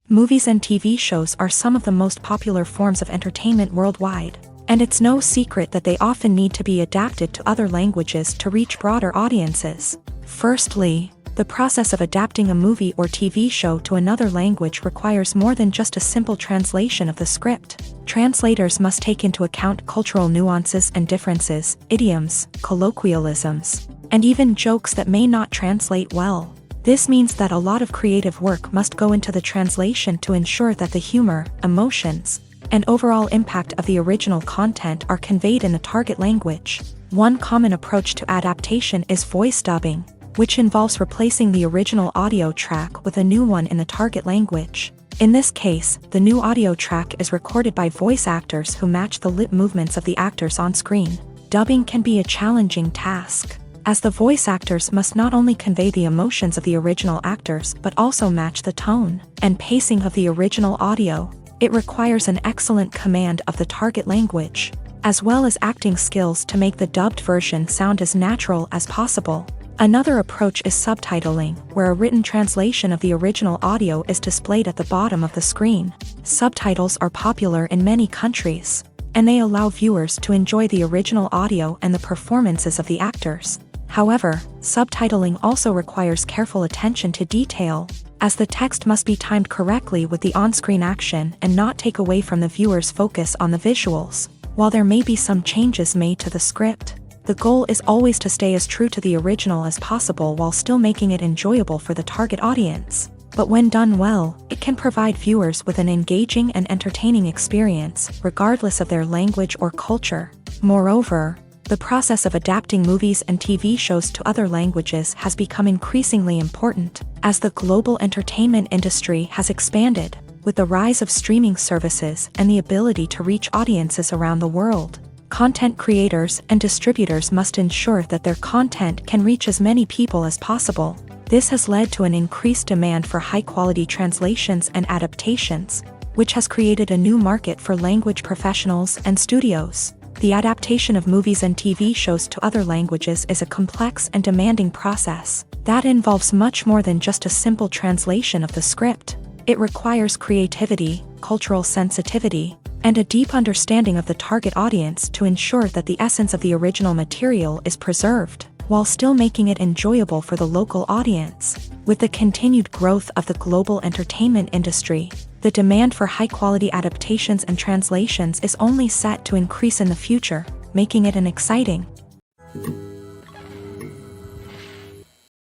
Movies and TV shows are some of the most popular forms of entertainment worldwide, and it's no secret that they often need to be adapted to other languages to reach broader audiences. Firstly, the process of adapting a movie or TV show to another language requires more than just a simple translation of the script. Translators must take into account cultural nuances and differences, idioms, colloquialisms, and even jokes that may not translate well. This means that a lot of creative work must go into the translation to ensure that the humor, emotions, and overall impact of the original content are conveyed in the target language. One common approach to adaptation is voice dubbing, which involves replacing the original audio track with a new one in the target language. In this case, the new audio track is recorded by voice actors who match the lip movements of the actors on screen. Dubbing can be a challenging task, as the voice actors must not only convey the emotions of the original actors but also match the tone and pacing of the original audio. It requires an excellent command of the target language, as well as acting skills to make the dubbed version sound as natural as possible. Another approach is subtitling, where a written translation of the original audio is displayed at the bottom of the screen. Subtitles are popular in many countries, and they allow viewers to enjoy the original audio and the performances of the actors. However, subtitling also requires careful attention to detail, as the text must be timed correctly with the on-screen action and not take away from the viewer's focus on the visuals. While there may be some changes made to the script, the goal is always to stay as true to the original as possible while still making it enjoyable for the target audience. But when done well, it can provide viewers with an engaging and entertaining experience, regardless of their language or culture. Moreover, the process of adapting movies and TV shows to other languages has become increasingly important, as the global entertainment industry has expanded, with the rise of streaming services and the ability to reach audiences around the world. Content creators and distributors must ensure that their content can reach as many people as possible. This has led to an increased demand for high-quality translations and adaptations, which has created a new market for language professionals and studios. The adaptation of movies and TV shows to other languages is a complex and demanding process that involves much more than just a simple translation of the script. It requires creativity, cultural sensitivity, and a deep understanding of the target audience to ensure that the essence of the original material is preserved, while still making it enjoyable for the local audience. With the continued growth of the global entertainment industry, the demand for high-quality adaptations and translations is only set to increase in the future, making it an exciting.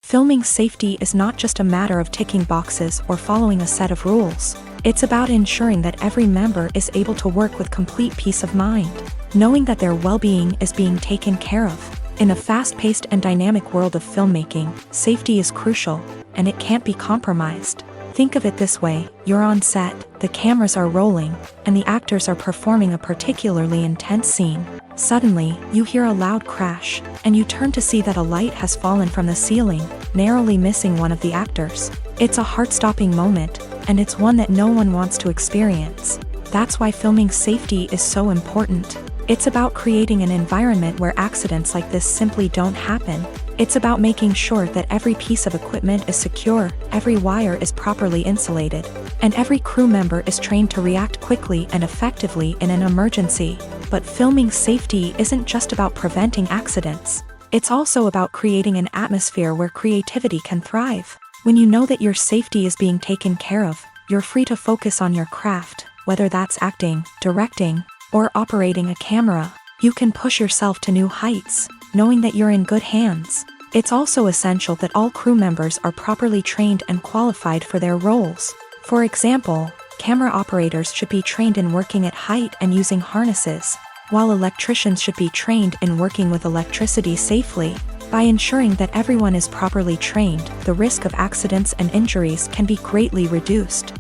Filming safety is not just a matter of ticking boxes or following a set of rules. It's about ensuring that every member is able to work with complete peace of mind, knowing that their well-being is being taken care of. In a fast-paced and dynamic world of filmmaking, safety is crucial, and it can't be compromised. Think of it this way: you're on set, the cameras are rolling, and the actors are performing a particularly intense scene. Suddenly, you hear a loud crash, and you turn to see that a light has fallen from the ceiling, narrowly missing one of the actors. It's a heart-stopping moment, and it's one that no one wants to experience. That's why filming safety is so important. It's about creating an environment where accidents like this simply don't happen. It's about making sure that every piece of equipment is secure, every wire is properly insulated, and every crew member is trained to react quickly and effectively in an emergency. But filming safety isn't just about preventing accidents. It's also about creating an atmosphere where creativity can thrive. When you know that your safety is being taken care of, you're free to focus on your craft, whether that's acting, directing, or operating a camera. You can push yourself to new heights, knowing that you're in good hands. It's also essential that all crew members are properly trained and qualified for their roles. For example, camera operators should be trained in working at height and using harnesses, while electricians should be trained in working with electricity safely. By ensuring that everyone is properly trained, the risk of accidents and injuries can be greatly reduced.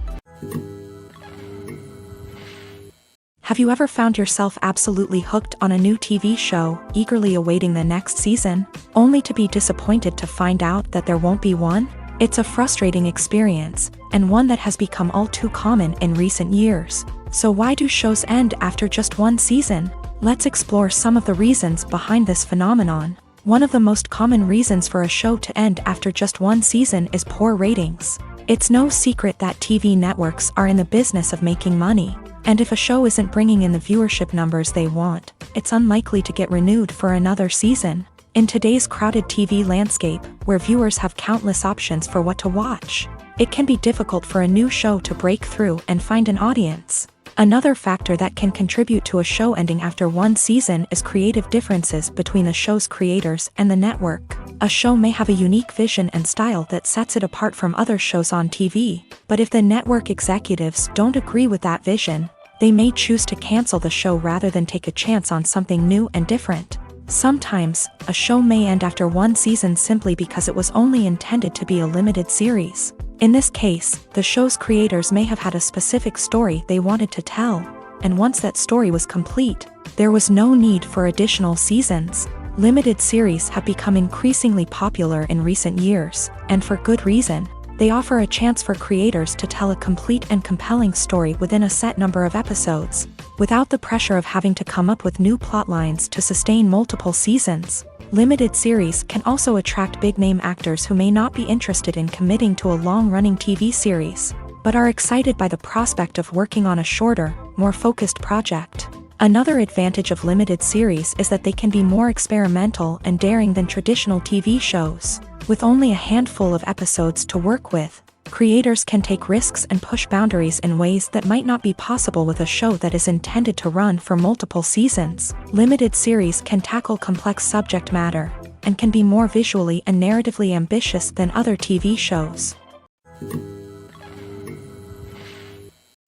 Have you ever found yourself absolutely hooked on a new TV show, eagerly awaiting the next season, only to be disappointed to find out that there won't be one? It's a frustrating experience, and one that has become all too common in recent years. So why do shows end after just one season? Let's explore some of the reasons behind this phenomenon. One of the most common reasons for a show to end after just one season is poor ratings. It's no secret that TV networks are in the business of making money, and if a show isn't bringing in the viewership numbers they want, it's unlikely to get renewed for another season. In today's crowded TV landscape, where viewers have countless options for what to watch, it can be difficult for a new show to break through and find an audience. Another factor that can contribute to a show ending after one season is creative differences between the show's creators and the network. A show may have a unique vision and style that sets it apart from other shows on TV, but if the network executives don't agree with that vision, they may choose to cancel the show rather than take a chance on something new and different. Sometimes, a show may end after one season simply because it was only intended to be a limited series. In this case, the show's creators may have had a specific story they wanted to tell, and once that story was complete, there was no need for additional seasons. Limited series have become increasingly popular in recent years, and for good reason. They offer a chance for creators to tell a complete and compelling story within a set number of episodes, without the pressure of having to come up with new plotlines to sustain multiple seasons. Limited series can also attract big-name actors who may not be interested in committing to a long-running TV series, but are excited by the prospect of working on a shorter, more focused project. Another advantage of limited series is that they can be more experimental and daring than traditional TV shows. With only a handful of episodes to work with, creators can take risks and push boundaries in ways that might not be possible with a show that is intended to run for multiple seasons. Limited series can tackle complex subject matter, and can be more visually and narratively ambitious than other TV shows.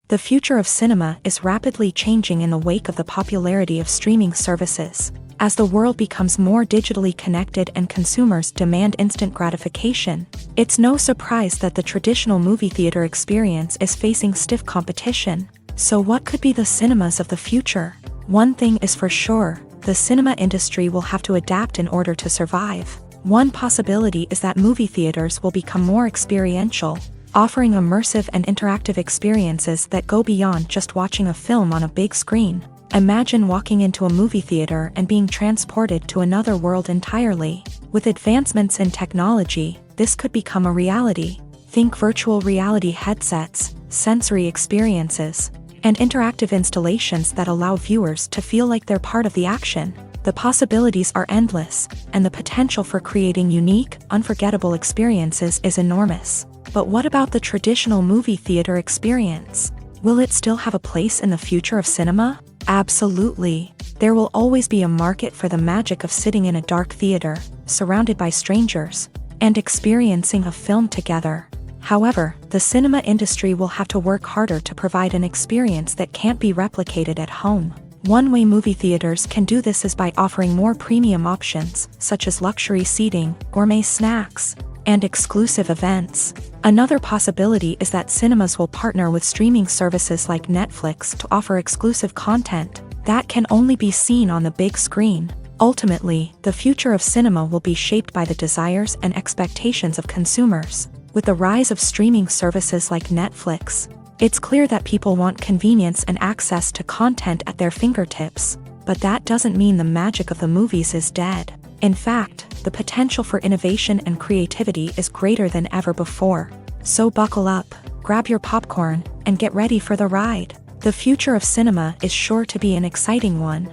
The future of cinema is rapidly changing in the wake of the popularity of streaming services. As the world becomes more digitally connected and consumers demand instant gratification, it's no surprise that the traditional movie theater experience is facing stiff competition. So what could be the cinemas of the future? One thing is for sure, the cinema industry will have to adapt in order to survive. One possibility is that movie theaters will become more experiential, offering immersive and interactive experiences that go beyond just watching a film on a big screen. Imagine walking into a movie theater and being transported to another world entirely. With advancements in technology, this could become a reality. Think virtual reality headsets, sensory experiences, and interactive installations that allow viewers to feel like they're part of the action. The possibilities are endless, and the potential for creating unique, unforgettable experiences is enormous. But what about the traditional movie theater experience? Will it still have a place in the future of cinema? Absolutely. There will always be a market for the magic of sitting in a dark theater, surrounded by strangers, and experiencing a film together. However, the cinema industry will have to work harder to provide an experience that can't be replicated at home. One way movie theaters can do this is by offering more premium options, such as luxury seating, gourmet snacks, and exclusive events. Another possibility is that cinemas will partner with streaming services like Netflix to offer exclusive content that can only be seen on the big screen. Ultimately, the future of cinema will be shaped by the desires and expectations of consumers. With the rise of streaming services like Netflix, it's clear that people want convenience and access to content at their fingertips, but that doesn't mean the magic of the movies is dead. In fact, the potential for innovation and creativity is greater than ever before. So buckle up, grab your popcorn, and get ready for the ride. The future of cinema is sure to be an exciting one.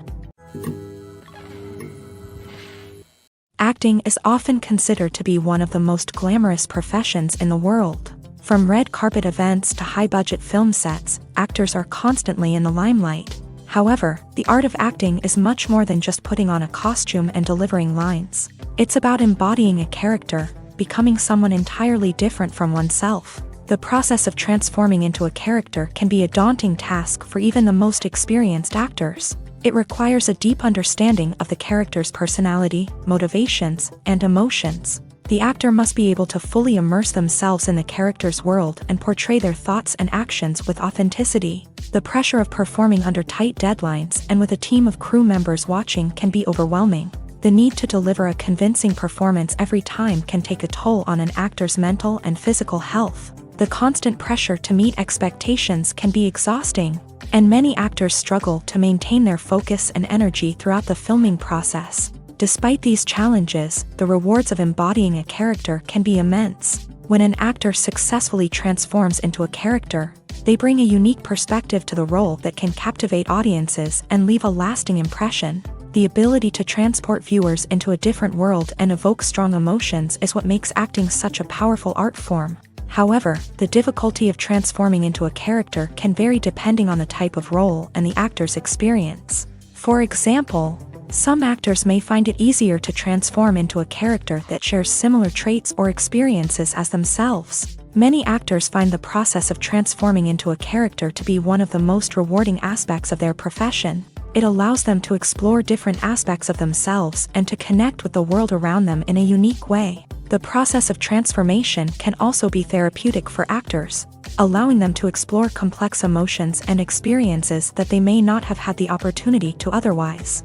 Acting is often considered to be one of the most glamorous professions in the world. From red carpet events to high-budget film sets, actors are constantly in the limelight. However, the art of acting is much more than just putting on a costume and delivering lines. It's about embodying a character, becoming someone entirely different from oneself. The process of transforming into a character can be a daunting task for even the most experienced actors. It requires a deep understanding of the character's personality, motivations, and emotions. The actor must be able to fully immerse themselves in the character's world and portray their thoughts and actions with authenticity. The pressure of performing under tight deadlines and with a team of crew members watching can be overwhelming. The need to deliver a convincing performance every time can take a toll on an actor's mental and physical health. The constant pressure to meet expectations can be exhausting, and many actors struggle to maintain their focus and energy throughout the filming process. Despite these challenges, the rewards of embodying a character can be immense. When an actor successfully transforms into a character, they bring a unique perspective to the role that can captivate audiences and leave a lasting impression. The ability to transport viewers into a different world and evoke strong emotions is what makes acting such a powerful art form. However, the difficulty of transforming into a character can vary depending on the type of role and the actor's experience. For example, Some actors may find it easier to transform into a character that shares similar traits or experiences as themselves. Many actors find the process of transforming into a character to be one of the most rewarding aspects of their profession. It allows them to explore different aspects of themselves and to connect with the world around them in a unique way. The process of transformation can also be therapeutic for actors, allowing them to explore complex emotions and experiences that they may not have had the opportunity to otherwise.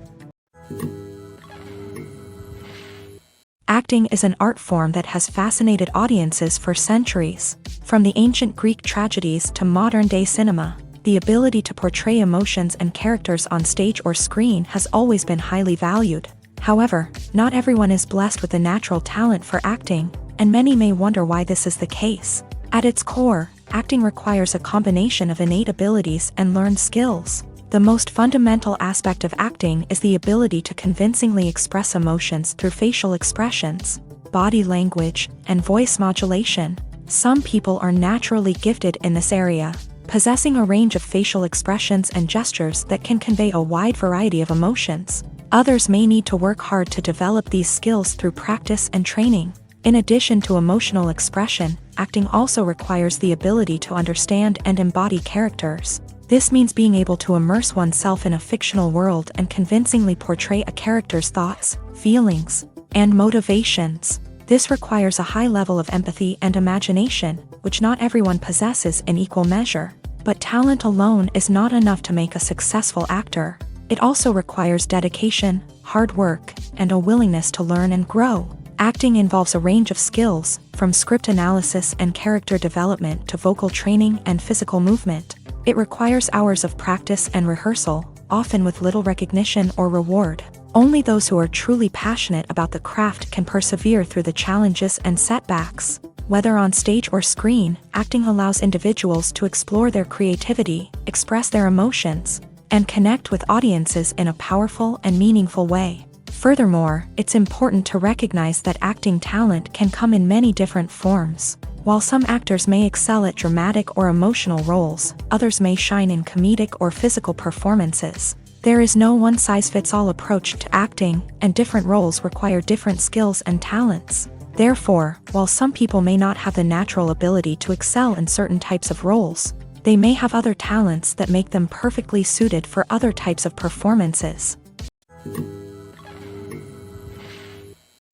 Acting is an art form that has fascinated audiences for centuries. From the ancient Greek tragedies to modern-day cinema, the ability to portray emotions and characters on stage or screen has always been highly valued. However, not everyone is blessed with the natural talent for acting, and many may wonder why this is the case. At its core, acting requires a combination of innate abilities and learned skills. The most fundamental aspect of acting is the ability to convincingly express emotions through facial expressions, body language, and voice modulation. Some people are naturally gifted in this area, possessing a range of facial expressions and gestures that can convey a wide variety of emotions. Others may need to work hard to develop these skills through practice and training. In addition to emotional expression, acting also requires the ability to understand and embody characters. This means being able to immerse oneself in a fictional world and convincingly portray a character's thoughts, feelings, and motivations. This requires a high level of empathy and imagination, which not everyone possesses in equal measure. But talent alone is not enough to make a successful actor. It also requires dedication, hard work, and a willingness to learn and grow. Acting involves a range of skills, from script analysis and character development to vocal training and physical movement. It requires hours of practice and rehearsal, often with little recognition or reward. Only those who are truly passionate about the craft can persevere through the challenges and setbacks. Whether on stage or screen, acting allows individuals to explore their creativity, express their emotions, and connect with audiences in a powerful and meaningful way. Furthermore, it's important to recognize that acting talent can come in many different forms. While some actors may excel at dramatic or emotional roles, others may shine in comedic or physical performances. There is no one-size-fits-all approach to acting, and different roles require different skills and talents. Therefore, while some people may not have the natural ability to excel in certain types of roles, they may have other talents that make them perfectly suited for other types of performances.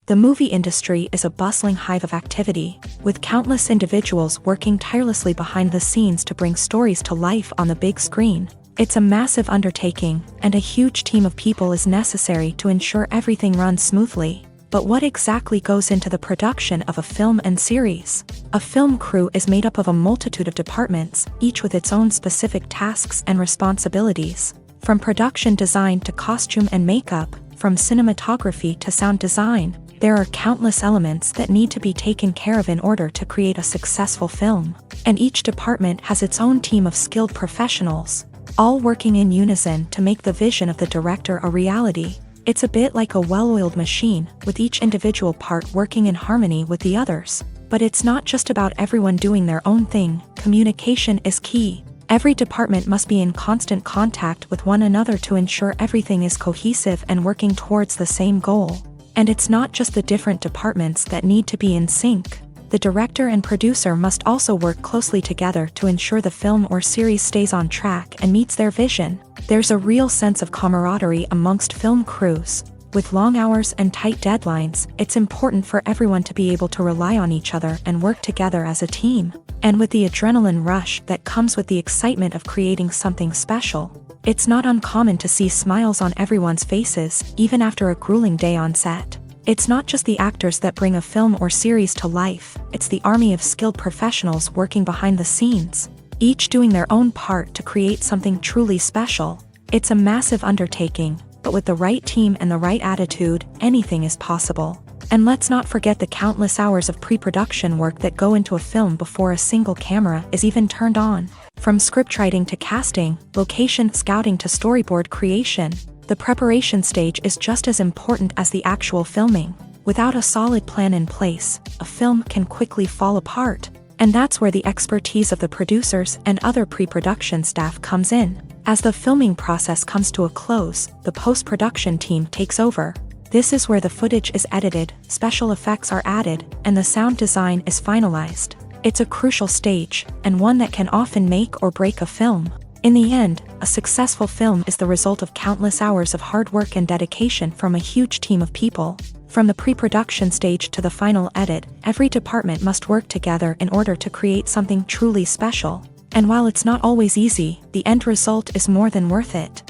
The movie industry is a bustling hive of activity, with countless individuals working tirelessly behind the scenes to bring stories to life on the big screen. It's a massive undertaking, and a huge team of people is necessary to ensure everything runs smoothly. But what exactly goes into the production of a film and series? A film crew is made up of a multitude of departments, each with its own specific tasks and responsibilities. From production design to costume and makeup, from cinematography to sound design, there are countless elements that need to be taken care of in order to create a successful film. And each department has its own team of skilled professionals, all working in unison to make the vision of the director a reality. It's a bit like a well-oiled machine, with each individual part working in harmony with the others. But it's not just about everyone doing their own thing. Communication is key. Every department must be in constant contact with one another to ensure everything is cohesive and working towards the same goal. And it's not just the different departments that need to be in sync. The director and producer must also work closely together to ensure the film or series stays on track and meets their vision. There's a real sense of camaraderie amongst film crews. With long hours and tight deadlines, it's important for everyone to be able to rely on each other and work together as a team. And with the adrenaline rush that comes with the excitement of creating something special, it's not uncommon to see smiles on everyone's faces, even after a grueling day on set. It's not just the actors that bring a film or series to life, it's the army of skilled professionals working behind the scenes, each doing their own part to create something truly special. It's a massive undertaking, but with the right team and the right attitude, anything is possible. And let's not forget the countless hours of pre-production work that go into a film before a single camera is even turned on. From scriptwriting to casting, location scouting to storyboard creation, the preparation stage is just as important as the actual filming. Without a solid plan in place, a film can quickly fall apart. And that's where the expertise of the producers and other pre-production staff comes in. As the filming process comes to a close, the post-production team takes over. This is where the footage is edited, special effects are added, and the sound design is finalized. It's a crucial stage, and one that can often make or break a film. In the end, a successful film is the result of countless hours of hard work and dedication from a huge team of people. From the pre-production stage to the final edit, every department must work together in order to create something truly special. And while it's not always easy, the end result is more than worth it.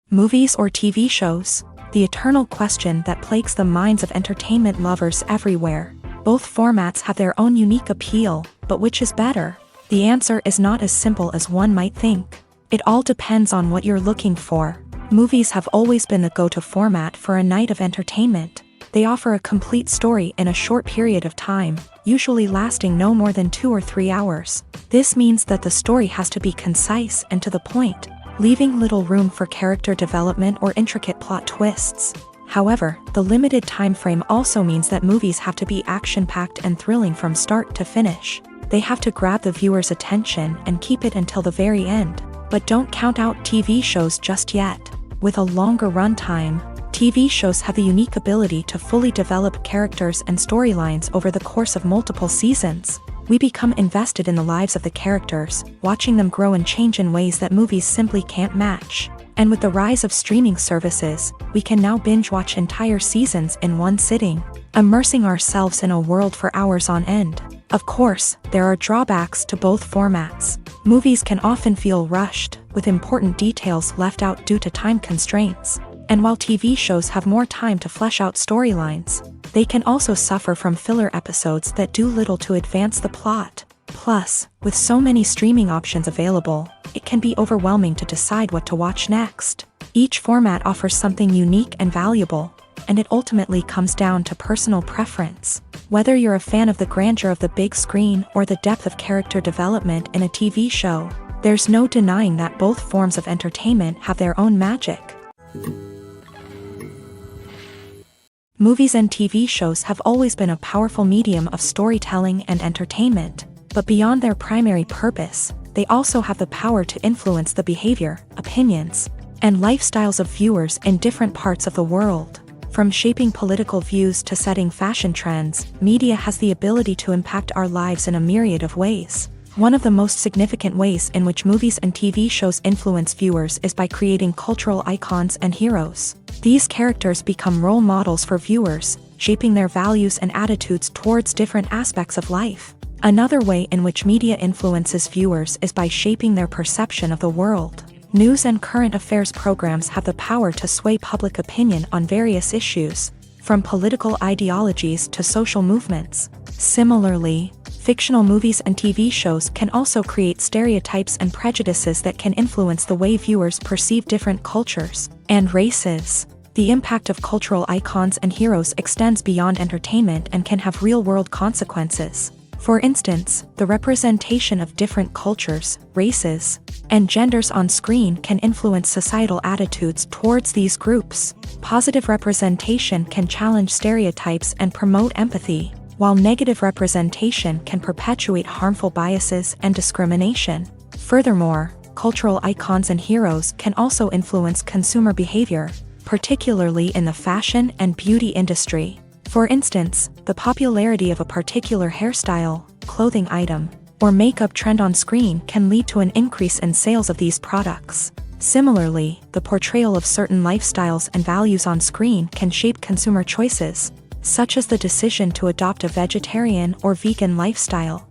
Movies or TV shows? The eternal question that plagues the minds of entertainment lovers everywhere. Both formats have their own unique appeal, but which is better? The answer is not as simple as one might think. It all depends on what you're looking for. Movies have always been the go-to format for a night of entertainment. They offer a complete story in a short period of time, usually lasting no more than 2 or 3 hours. This means that the story has to be concise and to the point, leaving little room for character development or intricate plot twists. However, the limited time frame also means that movies have to be action-packed and thrilling from start to finish. They have to grab the viewer's attention and keep it until the very end. But don't count out TV shows just yet. With a longer runtime, TV shows have the unique ability to fully develop characters and storylines over the course of multiple seasons. We become invested in the lives of the characters, watching them grow and change in ways that movies simply can't match. And with the rise of streaming services, we can now binge-watch entire seasons in one sitting, immersing ourselves in a world for hours on end. Of course, there are drawbacks to both formats. Movies can often feel rushed, with important details left out due to time constraints. And while TV shows have more time to flesh out storylines, they can also suffer from filler episodes that do little to advance the plot. Plus, with so many streaming options available, it can be overwhelming to decide what to watch next. Each format offers something unique and valuable, and it ultimately comes down to personal preference. Whether you're a fan of the grandeur of the big screen or the depth of character development in a TV show, there's no denying that both forms of entertainment have their own magic. Movies and TV shows have always been a powerful medium of storytelling and entertainment, but beyond their primary purpose, they also have the power to influence the behavior, opinions, and lifestyles of viewers in different parts of the world. From shaping political views to setting fashion trends, media has the ability to impact our lives in a myriad of ways. One of the most significant ways in which movies and TV shows influence viewers is by creating cultural icons and heroes. These characters become role models for viewers, shaping their values and attitudes towards different aspects of life. Another way in which media influences viewers is by shaping their perception of the world. News and current affairs programs have the power to sway public opinion on various issues, from political ideologies to social movements. Similarly, fictional movies and TV shows can also create stereotypes and prejudices that can influence the way viewers perceive different cultures and races. The impact of cultural icons and heroes extends beyond entertainment and can have real-world consequences. For instance, the representation of different cultures, races, and genders on screen can influence societal attitudes towards these groups. Positive representation can challenge stereotypes and promote empathy, while negative representation can perpetuate harmful biases and discrimination. Furthermore, cultural icons and heroes can also influence consumer behavior, particularly in the fashion and beauty industry. For instance, the popularity of a particular hairstyle, clothing item, or makeup trend on screen can lead to an increase in sales of these products. Similarly, the portrayal of certain lifestyles and values on screen can shape consumer choices, such as the decision to adopt a vegetarian or vegan lifestyle.